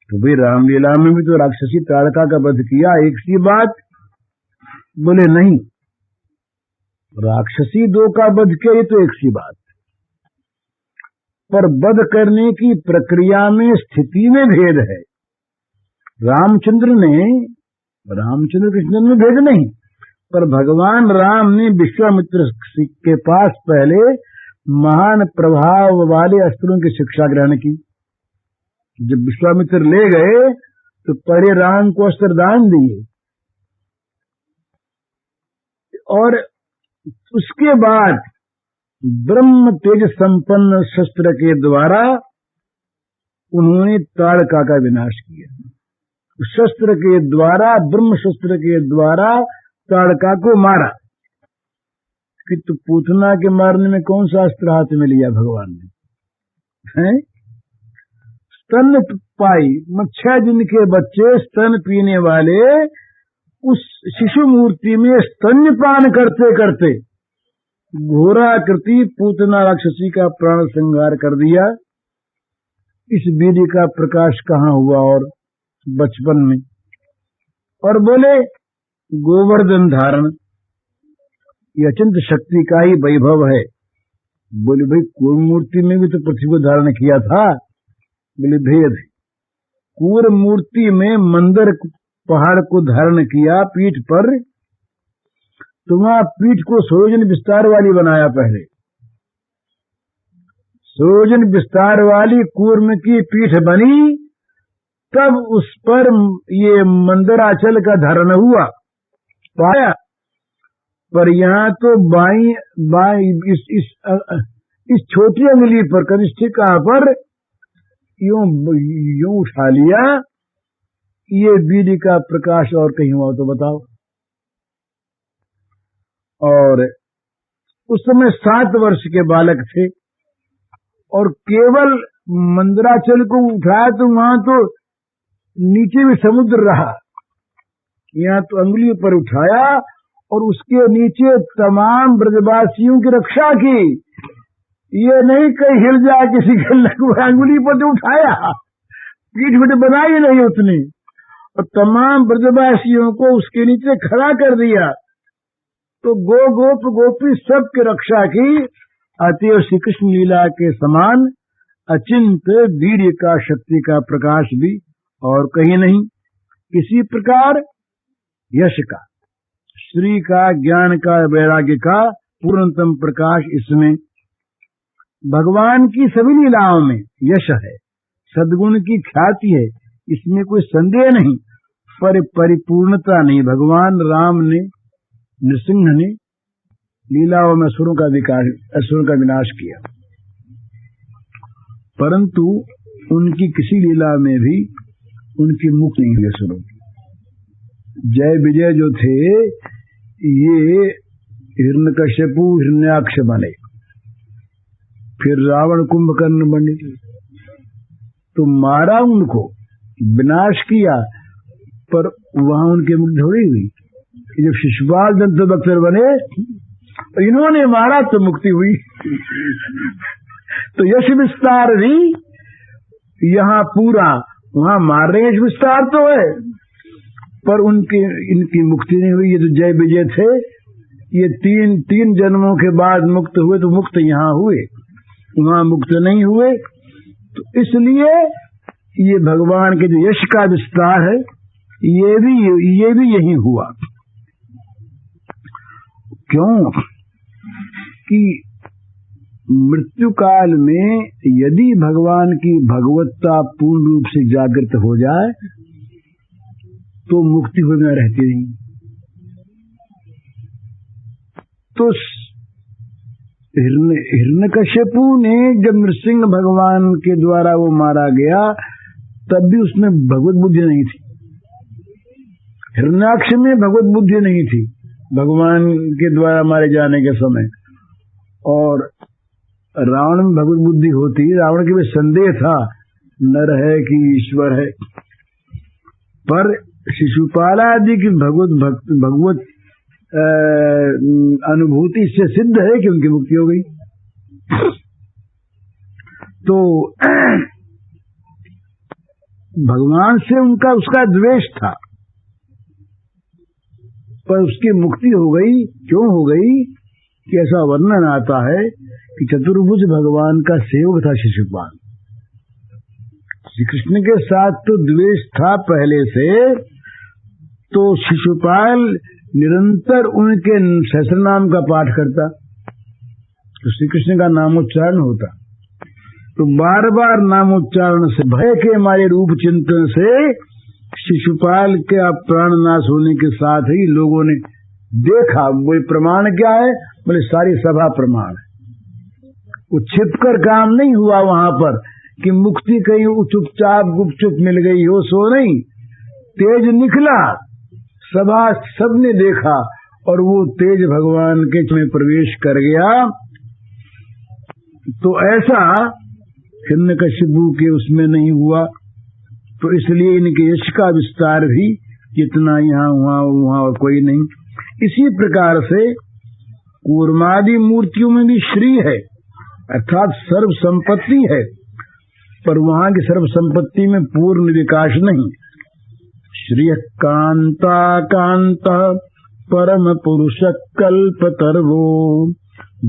तो भाई रामलीला में भी तो राक्षसी ताड़का का वध किया, एक सी बात? बोले नहीं, राक्षसी दो का वध किया, ये तो एक सी बात, पर वध करने की प्रक्रिया में स्थिति में भेद है। रामचंद्र कृष्ण में भेद नहीं, पर भगवान राम ने विश्वामित्र के पास पहले महान प्रभाव वाले अस्त्रों की शिक्षा ग्रहण की। जब विश्वामित्र ले गए तो पहले राम को अस्त्र दान दिए और उसके बाद ब्रह्म तेज संपन्न शस्त्र के द्वारा उन्होंने ताड़का का विनाश किया। शस्त्र के द्वारा, ब्रह्म शस्त्र के द्वारा ताड़का को मारा। कि तो पूतना के मारने में कौन सा अस्त्र हाथ में लिया भगवान ने? हैं? स्तन पाई, 6 दिन के बच्चे स्तन पीने वाले उस शिशु मूर्ति में स्तन्यपान करते करते घोराकृति पूतना राक्षसी का प्राण संहार कर दिया। इस वीर्य का प्रकाश कहाँ हुआ और बचपन में? और बोले गोवर्धन धारण ये अचिंत शक्ति का ही वैभव है। बोले भाई कूर मूर्ति में भी तो पृथ्वी को धारण किया था। बोले भेद। कूर मूर्ति में मंदर पहाड़ को धारण किया पीठ पर, तो वहां पीठ को सरोजन विस्तार वाली बनाया। पहले सरोजन विस्तार वाली कूर्म की पीठ बनी, तब उस पर ये मंदराचल का धारण हुआ पाया। पर यहाँ तो बाई इस छोटी अंगुली पर, कनिष्ठिका पर यूं उठा लिया। ये वीर्य का प्रकाश और कहीं हुआ तो बताओ। और उस समय 7 वर्ष के बालक थे और केवल मंदराचल को उठाया तो वहां तो नीचे भी समुद्र रहा। यहाँ तो अंगुली पर उठाया और उसके नीचे तमाम ब्रजवासियों की रक्षा की। ये नहीं कहीं हिल जाए किसी के लगू, अंगुली पर तो उठाया, पीठ में बनाई नहीं उतनी, और तमाम ब्रजवासियों को उसके नीचे खड़ा कर दिया। तो गोप गोपी सब की रक्षा की। अतएव श्री कृष्ण लीला के समान अचिंत वीर्य का, शक्ति का प्रकाश भी और कहीं नहीं। किसी प्रकार यश का, श्री का, ज्ञान का, वैराग्य का पूर्णतम प्रकाश इसमें। भगवान की सभी लीलाओं में यश है, सद्गुण की ख्याति है, इसमें कोई संदेह नहीं, पर परिपूर्णता नहीं। भगवान राम ने, नृसिंह ने लीलाओं में असुरों का विनाश किया, परंतु उनकी किसी लीला में भी उनकी मुक्ति नहीं हुई असुरों की। जय विजय जो थे ये हिरण्यकश्यपु हिरण्याक्ष बने, फिर रावण कुंभकर्ण बने, तो मारा उनको, विनाश किया, पर वहां उनकी मुक्ति थोड़ी हुई। जब शिशुपाल दंतवक्त्र बने इन्होंने मारा तो मुक्ति हुई। तो यश विस्तार भी यहाँ पूरा, वहां मार रहे यश विस्तार तो है, पर इनकी मुक्ति नहीं हुई। ये तो जय विजय थे, ये तीन जन्मों के बाद मुक्त हुए, तो मुक्त यहाँ हुए, वहां मुक्त नहीं हुए। तो इसलिए ये भगवान के जो यश का विस्तार है ये भी यही हुआ। क्यों कि मृत्यु काल में यदि भगवान की भगवत्ता पूर्ण रूप से जागृत हो जाए तो मुक्ति हो न रहती नहीं। तो हिरण्यकश्यपु ने जब नृसिंह भगवान के द्वारा वो मारा गया तब भी उसमें भगवत बुद्धि नहीं थी। हिरण्याक्ष में भगवत बुद्धि नहीं थी भगवान के द्वारा मारे जाने के समय, और रावण में भगवत बुद्धि होती। रावण के भी संदेह था नर है कि ईश्वर है, पर शिशुपाल आदि की भगवत अनुभूति से सिद्ध है कि उनकी मुक्ति हो गई। तो भगवान से उसका द्वेष था, पर उसकी मुक्ति हो गई। क्यों हो गई कि ऐसा वर्णन आता है कि चतुर्भुज भगवान का सेवक था शिशुपाल। श्री कृष्ण के साथ तो द्वेष था पहले से, तो शिशुपाल निरंतर उनके सहस्र नाम का पाठ करता, तो श्री कृष्ण का नामोच्चारण होता। तो बार बार नामोच्चारण से, भय के हमारे रूप चिंतन से शिशुपाल के प्राण नाश होने के साथ ही लोगों ने देखा। वो प्रमाण क्या है? बोले सारी सभा प्रमाण है। वो छिपकर काम नहीं हुआ वहां पर कि मुक्ति कहीं चुपचाप गुपचुप मिल गई हो, सो नहीं। तेज निकला, सभा सबने देखा और वो तेज भगवान के में प्रवेश कर गया। तो ऐसा हिरण्यकशिपु के उसमें नहीं हुआ। तो इसलिए इनके यश का विस्तार भी जितना यहाँ वहां और कोई नहीं। इसी प्रकार से कूर्मादि मूर्तियों में भी श्री है, अर्थात सर्व संपत्ति है, पर वहां की सर्व संपत्ति में पूर्ण विकास नहीं। श्री कांता कांत परम पुरुष कल्पतर्वो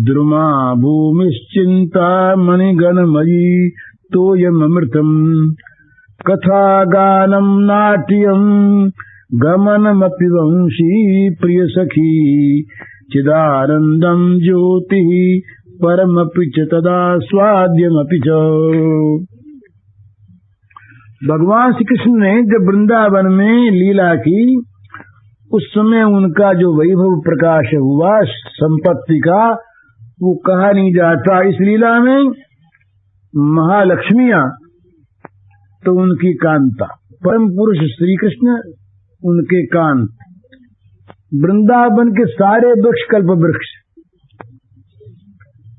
द्रुमा भूमिश्चिंता मणिगणमयी तोयमृतम कथा गानम नाट्यम गमनमपि वंशी प्रिय सखी चिदानंदम ज्योति परमपि च तदा स्वाद्यमपि च। भगवान श्री कृष्ण ने जब वृंदावन में लीला की, उस समय उनका जो वैभव प्रकाश हुआ संपत्ति का, वो कहा नहीं जाता। इस लीला में महालक्ष्मियां तो उनकी कांता, परम पुरुष श्री कृष्ण उनके कांत, वृंदावन के सारे वृक्ष कल्प वृक्ष,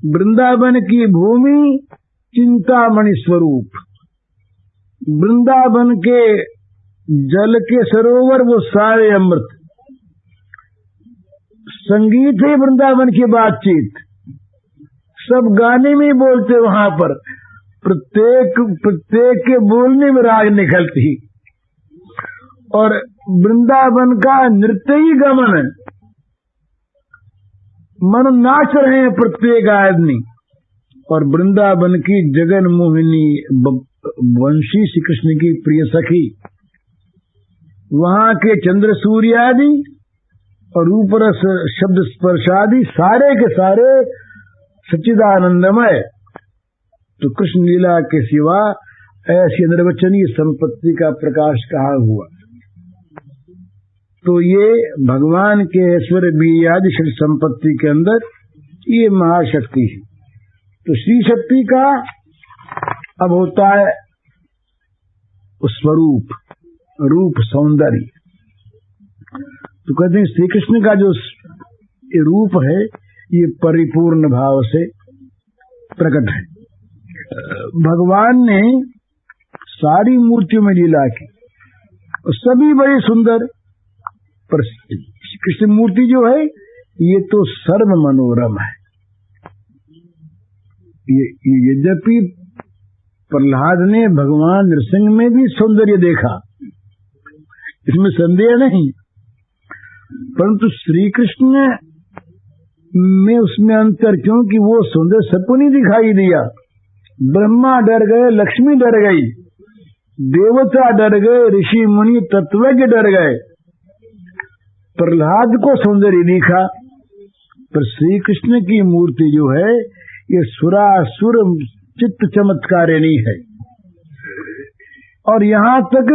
वृंदावन की भूमि चिंतामणि स्वरूप, वृंदावन के जल के सरोवर वो सारे अमृत, संगीत है वृंदावन की बातचीत, सब गाने में बोलते वहां पर, प्रत्येक के बोलने में राग निकलती। और वृंदावन का नृत्य ही गमन है, मन नाच रहे हैं प्रत्येक आदमी। और वृंदावन की जगन मोहिनी वंशी श्री कृष्ण की प्रिय सखी, वहां के चंद्र सूर्य आदि और रूपरस शब्द स्पर्शादि सारे के सारे सच्चिदानंदमय। तो कृष्ण लीला के सिवा ऐसी निर्वचनीय संपत्ति का प्रकाश कहाँ हुआ? तो ये भगवान के ऐश्वर्य बीजादि शक्ति संपत्ति के अंदर ये महाशक्ति है। तो श्री शक्ति का अब होता है स्वरूप, रूप, सौंदर्य। तो कहते हैं श्री कृष्ण का जो रूप है ये परिपूर्ण भाव से प्रकट है। भगवान ने सारी मूर्तियों में लीला की, सभी बड़ी सुंदर, पर कृष्ण मूर्ति जो है ये तो सर्व मनोरम है। यद्यपि प्रहलाद ने भगवान नृसिंह में भी सौंदर्य देखा, इसमें संदेह नहीं, परंतु श्री कृष्ण में उसमें अंतर, क्योंकि वो सौंदर्य सबको नहीं दिखाई दिया। ब्रह्मा डर गए, लक्ष्मी डर गई, देवता डर गए, ऋषि मुनि तत्वज्ञ डर गए। प्रहलाद को सौंदर्य दिखा, पर श्री कृष्ण की मूर्ति जो है ये सुरासुर चित्त चमत्कारिणी है। और यहाँ तक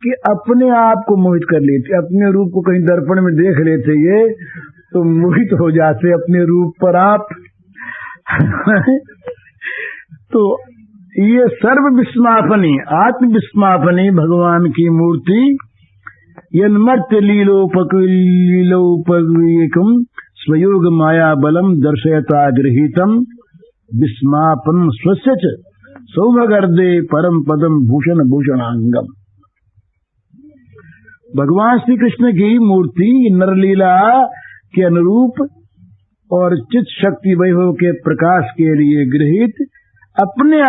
कि अपने आप को मोहित कर लेते, अपने रूप को कहीं दर्पण में देख लेते ये तो मोहित हो जाते अपने रूप पर आप। तो ये सर्व विस्मापनी, आत्म विस्मापनी भगवान की मूर्ति, यन्मर्त्य लीलोपवीकम स्वयोग माया बलम दर्शयता गृहीतम विस्मापन स्वस्य च सौभगर्दे परम पदम भूषण भूषणांगम। भगवान श्री कृष्ण की मूर्ति नरलीला के अनुरूप और चित्त शक्ति वैभव के प्रकाश के लिए गृहीत, अपने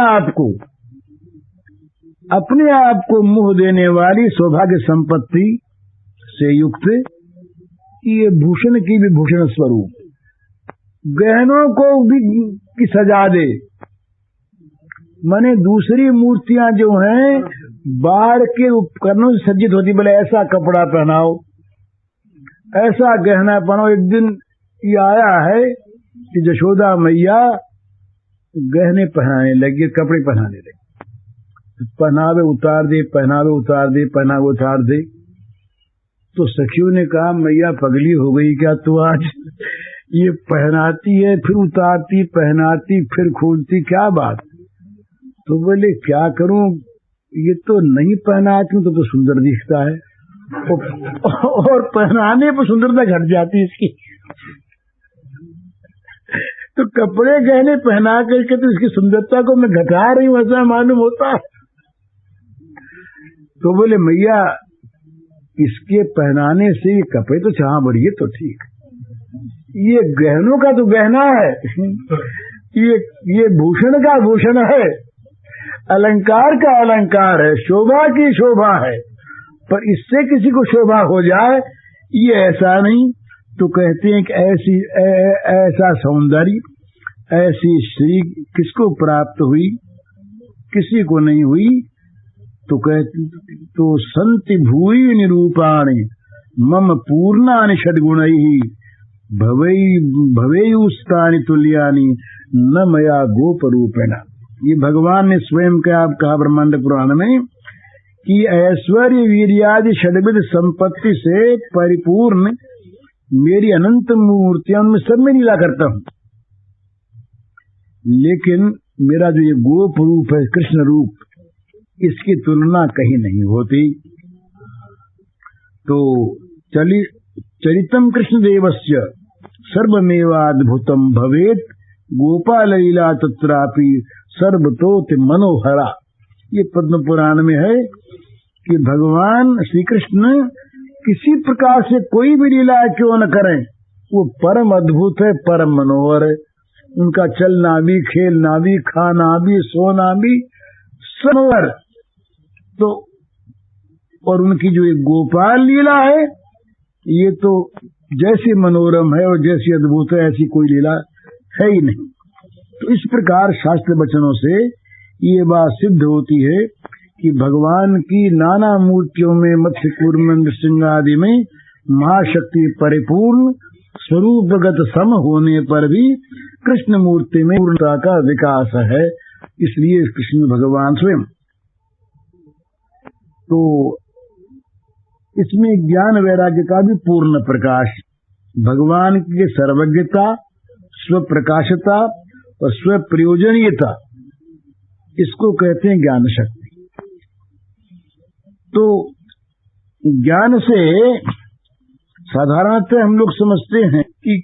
आप को मुह देने वाली सौभाग्य संपत्ति से युक्त ये भूषण की भी भूषण स्वरूप, गहनों को भी की सजा दे। माने दूसरी मूर्तियां जो हैं बाढ़ के उपकरणों से सज्जित होती, बोले ऐसा कपड़ा पहनाओ, ऐसा गहना पहनाओ। एक दिन ये आया है कि यशोदा मैया गहने पहनाने लगी, कपड़े पहनाने लगी, पहनावे उतार दे, पहनावे उतार दे, पहनावे उतार दे। तो सखियों ने कहा मैया पगली हो गई क्या तू आज? ये पहनाती है फिर उतारती, पहनाती फिर खोलती, क्या बात? तो बोले क्या करूं, ये तो नहीं पहनाती हूं तो सुंदर दिखता है और पहनाने पर सुंदरता घट जाती है इसकी। तो कपड़े गहने पहना करके तो इसकी सुंदरता को मैं घटा रही हूं ऐसा मालूम होता है। तो बोले मैया इसके पहनाने से ये कपड़े तो चाह बढ़िए तो ठीक, ये गहनों का तो गहना है, ये भूषण का भूषण है, अलंकार का अलंकार है, शोभा की शोभा है, पर इससे किसी को शोभा हो जाए ये ऐसा नहीं। तो कहते हैं कि ऐसा सौंदर्य, ऐसी श्री किसको प्राप्त हुई? किसी को नहीं हुई। तो कहते तो संति भूयि निरूपाणि मम पूर्णानि षड्गुणैहि भवेयुस्तानि तुल्यानि न मया गोप रूपेण। ये भगवान ने स्वयं कहा ब्रह्मांड पुराण में कि ऐश्वर्य वीर्यादि षड्विध संपत्ति से परिपूर्ण मेरी अनंत मूर्तियां में सब में लीला करता हूं, लेकिन मेरा जो ये गोप रूप है, कृष्ण रूप, इसकी तुलना कहीं नहीं होती। तो चरितम कृष्ण देवस्य सर्वमेवाद्भुतम भवेत गोपाल लीला तत्रापि सर्वतोति मनोहरा। ये पद्म पुराण में है कि भगवान श्री कृष्ण किसी प्रकार से कोई भी लीला क्यों न करें, वो परम अद्भुत है, परम मनोहर है। उनका चलना भी, खेलना भी, खाना भी, सोना भी मनोहर। तो और उनकी जो एक गोपाल लीला है ये तो जैसी मनोरम है और जैसी अद्भुत है ऐसी कोई लीला है ही नहीं। तो इस प्रकार शास्त्र वचनों से ये बात सिद्ध होती है कि भगवान की नाना मूर्तियों में मत्स्य कूर्म नृसिंह आदि में महाशक्ति परिपूर्ण स्वरूपगत सम होने पर भी कृष्ण मूर्ति में पूर्णता का विकास है, इसलिए कृष्ण भगवान स्वयं। तो इसमें ज्ञान वैराग्य का भी पूर्ण प्रकाश, भगवान की सर्वज्ञता, स्वप्रकाशता और स्वप्रयोजनीयता, इसको कहते हैं ज्ञान शक्ति। तो ज्ञान से साधारणतः हम लोग समझते हैं कि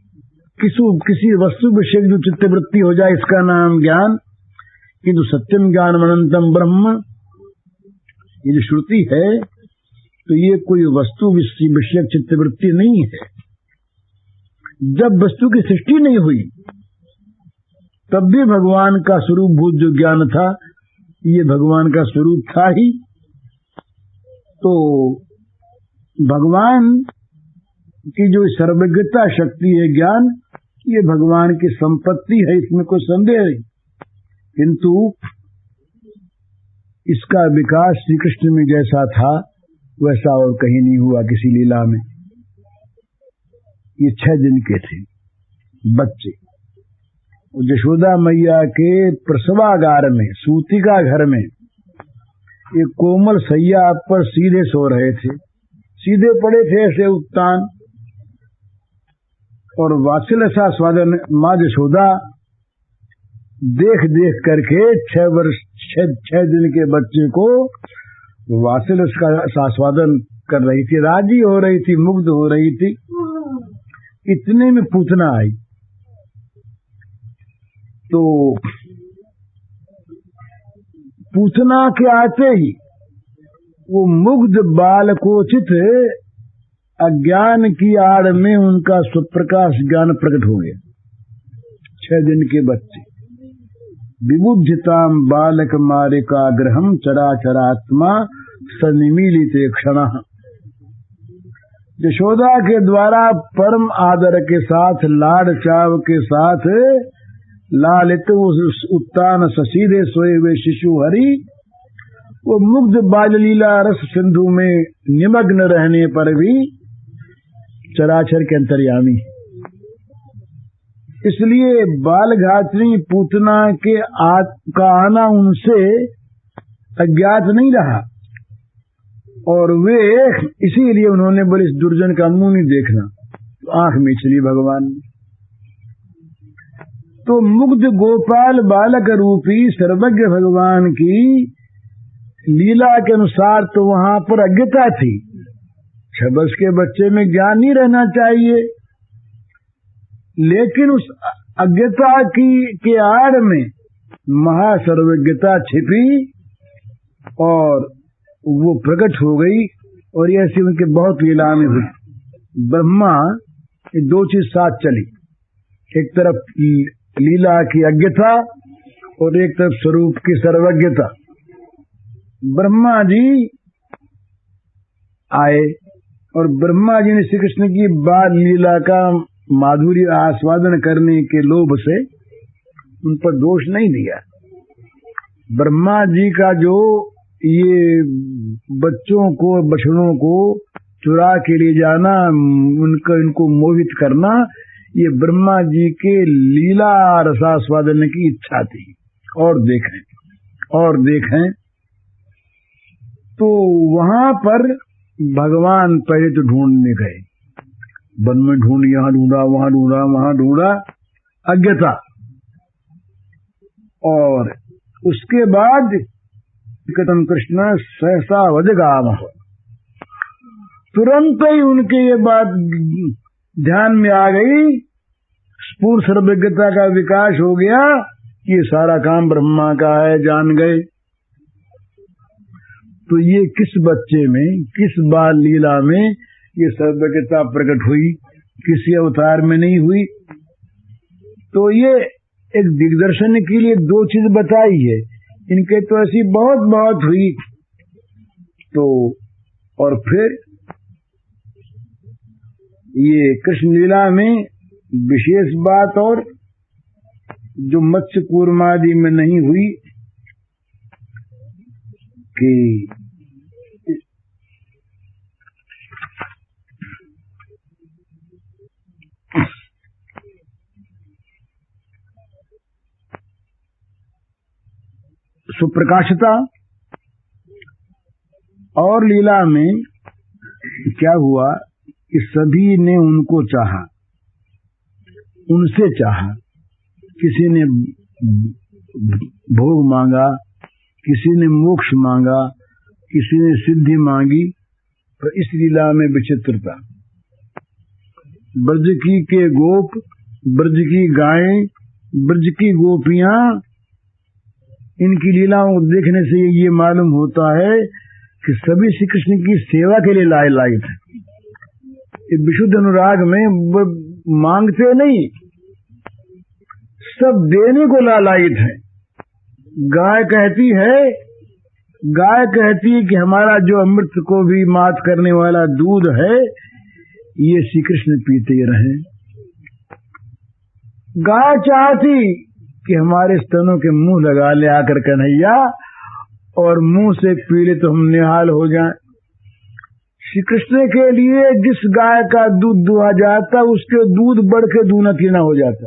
किसी वस्तु विषय जो चित्तवृत्ति हो जाए इसका नाम ज्ञान, किंतु सत्यम ज्ञानम अनंतम ब्रह्म, ये जो श्रुति है तो ये कोई वस्तु विषय चित्तवृत्ति नहीं है। जब वस्तु की सृष्टि नहीं हुई तब भी भगवान का स्वरूप भूत जो ज्ञान था ये भगवान का स्वरूप था ही। तो भगवान की जो सर्वज्ञता शक्ति है ज्ञान, ये भगवान की संपत्ति है, इसमें कोई संदेह नहीं, किंतु इसका विकास श्री कृष्ण में जैसा था वैसा और कहीं नहीं हुआ किसी लीला में। ये 6 दिन के थे बच्चे, यशोदा मैया के प्रसवागार में, सूतिका घर में एक कोमल सैया पर सीधे सो रहे थे, सीधे पड़े थे ऐसे उत्तान, और वात्सल्य सा स्वादन माँ यशोदा देख देख करके 6 दिन के बच्चे को वात्सल्य का स्वादन कर रही थी, राजी हो रही थी, मुग्ध हो रही थी। इतने में पूतना आई। तो पूतना के आते ही वो मुग्ध बालकोचित अज्ञान की आड़ में उनका स्वप्रकाश ज्ञान प्रकट हो गया। 6 दिन के बच्चे, विबुद्धिताम बालक मारिका ग्रहम चराचरात्मा सनिमीलिते क्षणः। यशोदा के द्वारा परम आदर के साथ, लाड चाव के साथ लालित उस उत्तान ससीदे सोए हुए शिशु हरि, वो मुग्ध बाललीला रस सिंधु में निमग्न रहने पर भी चराचर के अंतर्यामी। इसलिए बालघात्री पूतना का आना उनसे अज्ञात नहीं रहा, और वे इसीलिए उन्होंने बोले इस दुर्जन का मुंह नहीं देखना, तो आंख में चली भगवान। तो मुग्ध गोपाल बालक रूपी सर्वज्ञ भगवान की लीला के अनुसार तो वहां पर अज्ञता थी। 6 वर्ष के बच्चे में ज्ञान नहीं रहना चाहिए, लेकिन उस अज्ञता के आड़ में महासर्वज्ञता छिपी और वो प्रकट हो गई, और ऐसी उनके बहुत लीलाएं हुई। ब्रह्मा ये 2 चीज साथ चली, एक तरफ लीला की अज्ञता और एक तरफ स्वरूप की सर्वज्ञता। ब्रह्मा जी आए और ब्रह्मा जी ने श्री कृष्ण की बाल लीला का माधुर्य आस्वादन करने के लोभ से उन पर दोष नहीं दिया। ब्रह्मा जी का जो ये बच्चों को बछड़ों को चुरा के ले जाना, इनको मोहित करना, ये ब्रह्मा जी के लीला रसास्वादन की इच्छा थी। और देखें तो वहां पर भगवान पहले तो ढूंढने गए, वन में ढूंढ, यहां ढूंढा, वहां ढूंढा, वहां ढूंढा, अज्ञता। और उसके बाद कदम कृष्ण सहसा वजगाम, तुरंत ही उनके ये बात ध्यान में आ गई, स्फूर्त सर्वज्ञता का विकास हो गया कि ये सारा काम ब्रह्मा का है, जान गए। तो ये किस बच्चे में, किस बाल लीला में ये सर्वज्ञता प्रकट हुई, किसी अवतार में नहीं हुई। तो ये एक दिग्दर्शन के लिए 2 चीज बताई है, इनके तो ऐसी बहुत बहुत हुई। तो और फिर ये कृष्ण लीला में विशेष बात और जो मत्स्य कूर्मादि में नहीं हुई कि सुप्रकाशता। और लीला में क्या हुआ कि सभी ने उनको चाहा, उनसे चाहा। किसी ने भोग मांगा, किसी ने मोक्ष मांगा, किसी ने सिद्धि मांगी। तो इस लीला में विचित्रता, ब्रज की के गोप, ब्रज की गायें, ब्रज की गोपियां, इनकी लीलाओं को देखने से ये मालूम होता है कि सभी श्री कृष्ण की सेवा के लिए लायक है। ये विशुद्ध अनुराग में मांगते नहीं, सब देने को लायक है। गाय कहती है कि हमारा जो अमृत को भी मात करने वाला दूध है, ये श्री कृष्ण पीते रहे। गाय चाहती कि हमारे स्तनों के मुंह लगा ले आकर कन्हैया, और मुंह से पी ले तो हम निहाल हो जाएं। श्री कृष्ण के लिए जिस गाय का दूध दुहा जाता, उसके दूध बढ़ के दूना तीना हो जाता,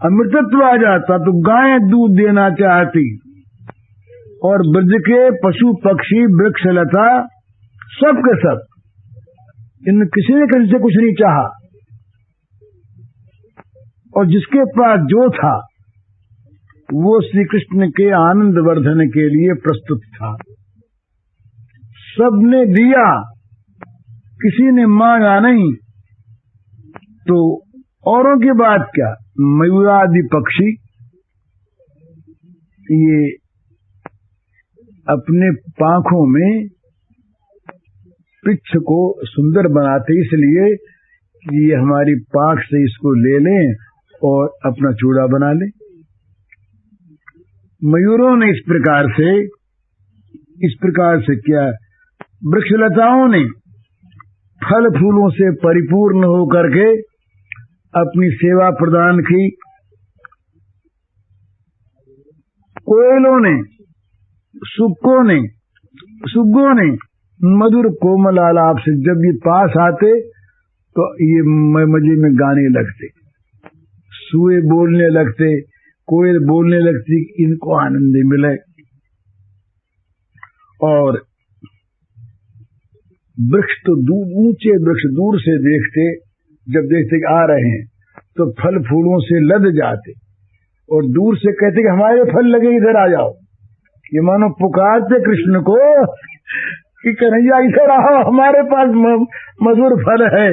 अमृतत्व आ जाता। तो गाय दूध देना चाहती, और ब्रज के पशु पक्षी वृक्ष लता सब के सब, इनमें किसी ने किसी से कुछ नहीं चाहा। और जिसके पास जो था वो श्री कृष्ण के आनंद वर्धन के लिए प्रस्तुत था। सबने दिया, किसी ने मांगा नहीं। तो औरों की बात क्या, मयूरादि पक्षी ये अपने पांखों में पिच्छ को सुंदर बनाते, इसलिए कि ये हमारी पांख से इसको ले लें और अपना चूड़ा बना ले। मयूरों ने इस प्रकार से किया। वृक्षलताओं ने फल फूलों से परिपूर्ण होकर के अपनी सेवा प्रदान की। कोयलों ने, सुग्गों ने मधुर कोमल आलाप से जब ये पास आते तो ये मजे में गाने लगते, सुए बोलने लगते, कोयल बोलने लगती, इनको आनंद मिले। और वृक्ष तो ऊंचे वृक्ष दूर से देखते, जब देखते कि आ रहे हैं तो फल फूलों से लद जाते और दूर से कहते कि हमारे फल लगे, इधर आ जाओ। ये मानो पुकारते कृष्ण को कि कन्हैया इधर आओ, हमारे पास मधुर फल है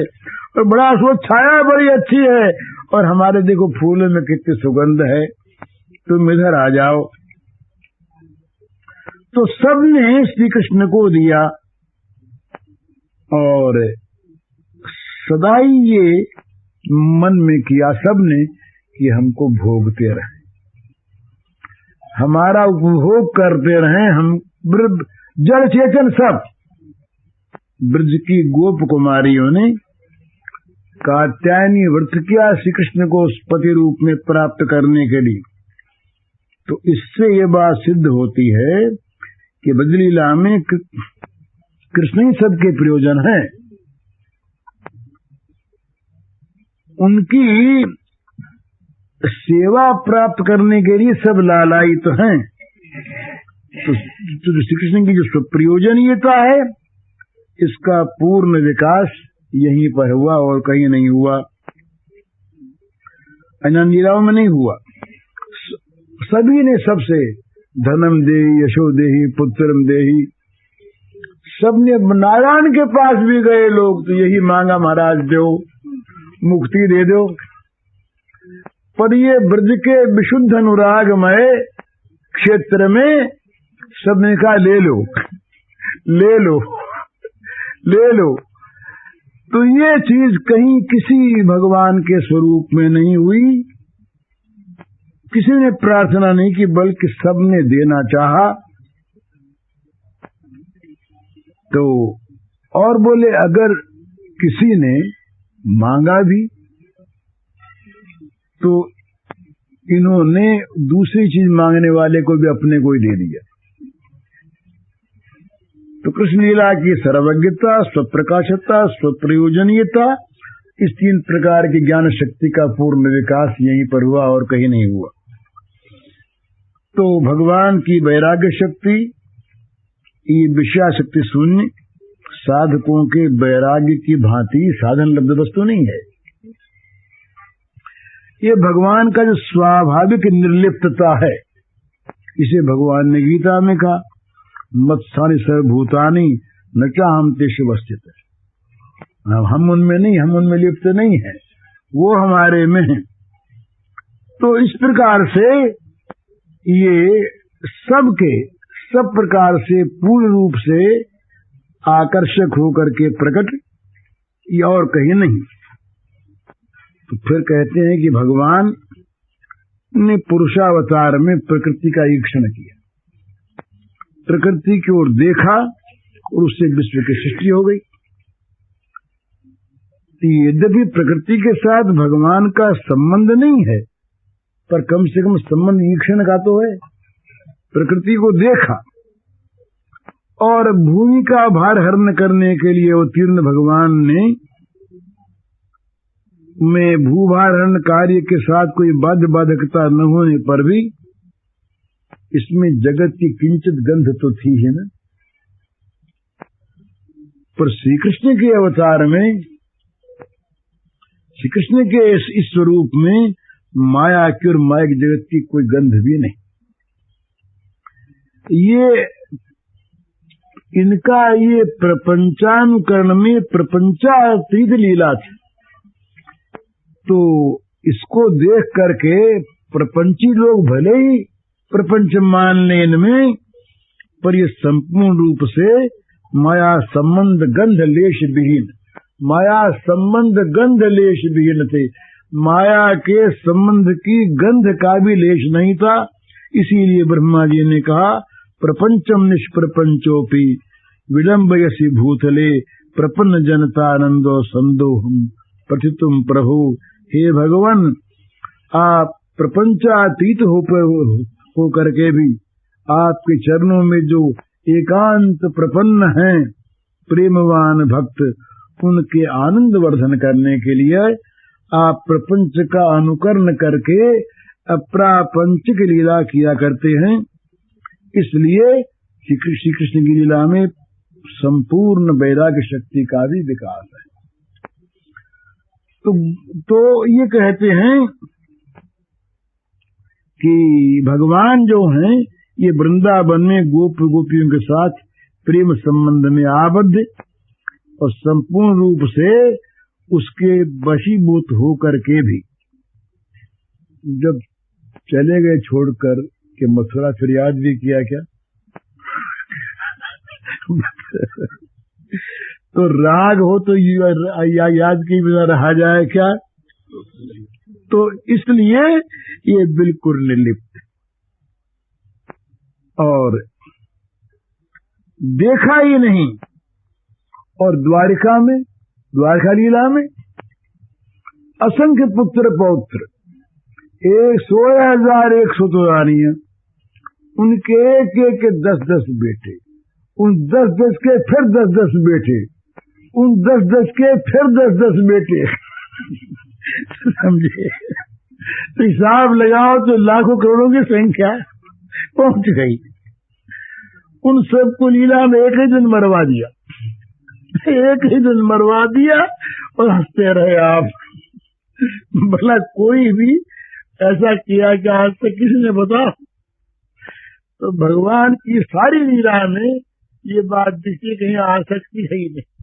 और बड़ा छाया बड़ी अच्छी है और हमारे देखो फूलों में कितनी सुगंध है, तुम इधर आ जाओ। तो सबने श्री कृष्ण को दिया और सदा ही ये मन में किया सबने कि हमको भोगते रहे, हमारा उपभोग करते रहे। हम जड़ चेतन सब ब्रज की गोप कुमारियों ने कात्यायनी व्रत किया श्री कृष्ण को पति रूप में प्राप्त करने के लिए। तो इससे ये बात सिद्ध होती है कि ब्रजलीला में कृष्ण ही सबके प्रयोजन है, उनकी सेवा प्राप्त करने के लिए सब लालायित हैं। तो श्री कृष्ण की जो प्रयोजनीयता है, इसका पूर्ण विकास यहीं पर हुआ और कहीं नहीं हुआ, अन्य लीलाओं में नहीं हुआ। सभी ने सबसे धनम देहि यशो देहि पुत्रम देहि, सबने नारायण के पास भी गए लोग तो यही मांगा, महाराज दो, मुक्ति दे दो। पर ये ब्रज के विशुद्ध अनुरागमय क्षेत्र में सबने कहा ले लो ले लो ले लो। तो ये चीज कहीं किसी भगवान के स्वरूप में नहीं हुई, किसी ने प्रार्थना नहीं की, बल्कि सबने देना चाहा। तो और बोले अगर किसी ने मांगा भी तो इन्होंने दूसरी चीज मांगने वाले को भी अपने को ही दे दिया। तो कृष्ण लीला की सर्वज्ञता, स्वप्रकाशता, स्वप्रयोजनीयता, इस तीन प्रकार की ज्ञान शक्ति का पूर्ण विकास यहीं पर हुआ और कहीं नहीं हुआ। तो भगवान की वैराग्य शक्ति, ये विषया शक्ति शून्य साधकों के वैराग्य की भांति साधन लब्ध वस्तु नहीं है। ये भगवान का जो स्वाभाविक निर्लिप्तता है, इसे भगवान ने गीता में कहा, मत्सानि सर्वभूतानि न चाहम तेषु वस्थित। हम उनमें नहीं, हम उनमें लिप्त नहीं है, वो हमारे में है। तो इस प्रकार से ये सबके सब प्रकार से पूर्ण रूप से आकर्षक होकर के प्रकट, या और कहीं नहीं। तो फिर कहते हैं कि भगवान ने पुरुषावतार में प्रकृति का ईक्षण किया, प्रकृति की ओर देखा और उससे विश्व की सृष्टि हो गई। यद्यपि प्रकृति के साथ भगवान का संबंध नहीं है, पर कम से कम संबंध ईक्षण का तो है। प्रकृति को देखा और भूमि का भार हरण करने के लिए अवतीर्ण भगवान ने में भूभार हरण कार्य के साथ कोई बाध्य बाधकता न होने पर भी इसमें जगत की किंचित गंध तो थी ही ना। पर श्री कृष्ण के अवतार में, श्री कृष्ण के इस स्वरूप में माया की और मायिक जगत की कोई गंध भी नहीं। ये इनका ये प्रपंचानुकरण में प्रपंचातीत लीला थी। तो इसको देख करके प्रपंची लोग भले ही प्रपंच मान लें इनमें, पर ये संपूर्ण रूप से माया संबंध गंध लेश विहीन, माया संबंध गंध लेश विहीन थे। माया के संबंध की गंध का भी लेश नहीं था। इसीलिए ब्रह्मा जी ने कहा, प्रपंचम निष्प्रपंचोपि विलंबयसि भूतले प्रपन्न जनतानंदो संदोहम पठितुम प्रभु। हे भगवान, आप प्रपंचातीत हो करके भी आपके चरणों में जो एकांत प्रपन्न हैं प्रेमवान भक्त, उनके आनंद वर्धन करने के लिए आप प्रपंच का अनुकरण करके अप्रापंचिक लीला किया करते हैं। इसलिए श्री कृष्ण की लीला में संपूर्ण वैराग्य शक्ति का भी विकास है। तो ये कहते हैं कि भगवान जो हैं ये वृंदावन में गोप गोपियों के साथ प्रेम संबंध में आबद्ध और संपूर्ण रूप से उसके वशीभूत होकर के भी जब चले गए छोड़कर के मथुरा, फिर याद भी किया क्या? तो राग हो तो याद की बिना रहा जाए क्या? तो इसलिए ये बिल्कुल निर्लिप्त और देखा ही नहीं। और द्वारका लीला में असंख्य पुत्र पौत्र 16,100 रानियां, उनके एक एक के 10-10 बेटे, उन 10-10 के फिर 10-10 बेटे, उन 10-10 के फिर 10-10 बेटे। समझे? तो हिसाब लगाओ तो लाखों करोड़ों की संख्या पहुंच गई। उन सबको लीला में एक ही दिन मरवा दिया, एक ही दिन मरवा दिया और हंसते रहे आप। भला कोई भी ऐसा किया कि आज तक किसी ने बताया? तो भगवान की सारी लीला में ये बात दिखती कहीं आ सकती है ही नहीं।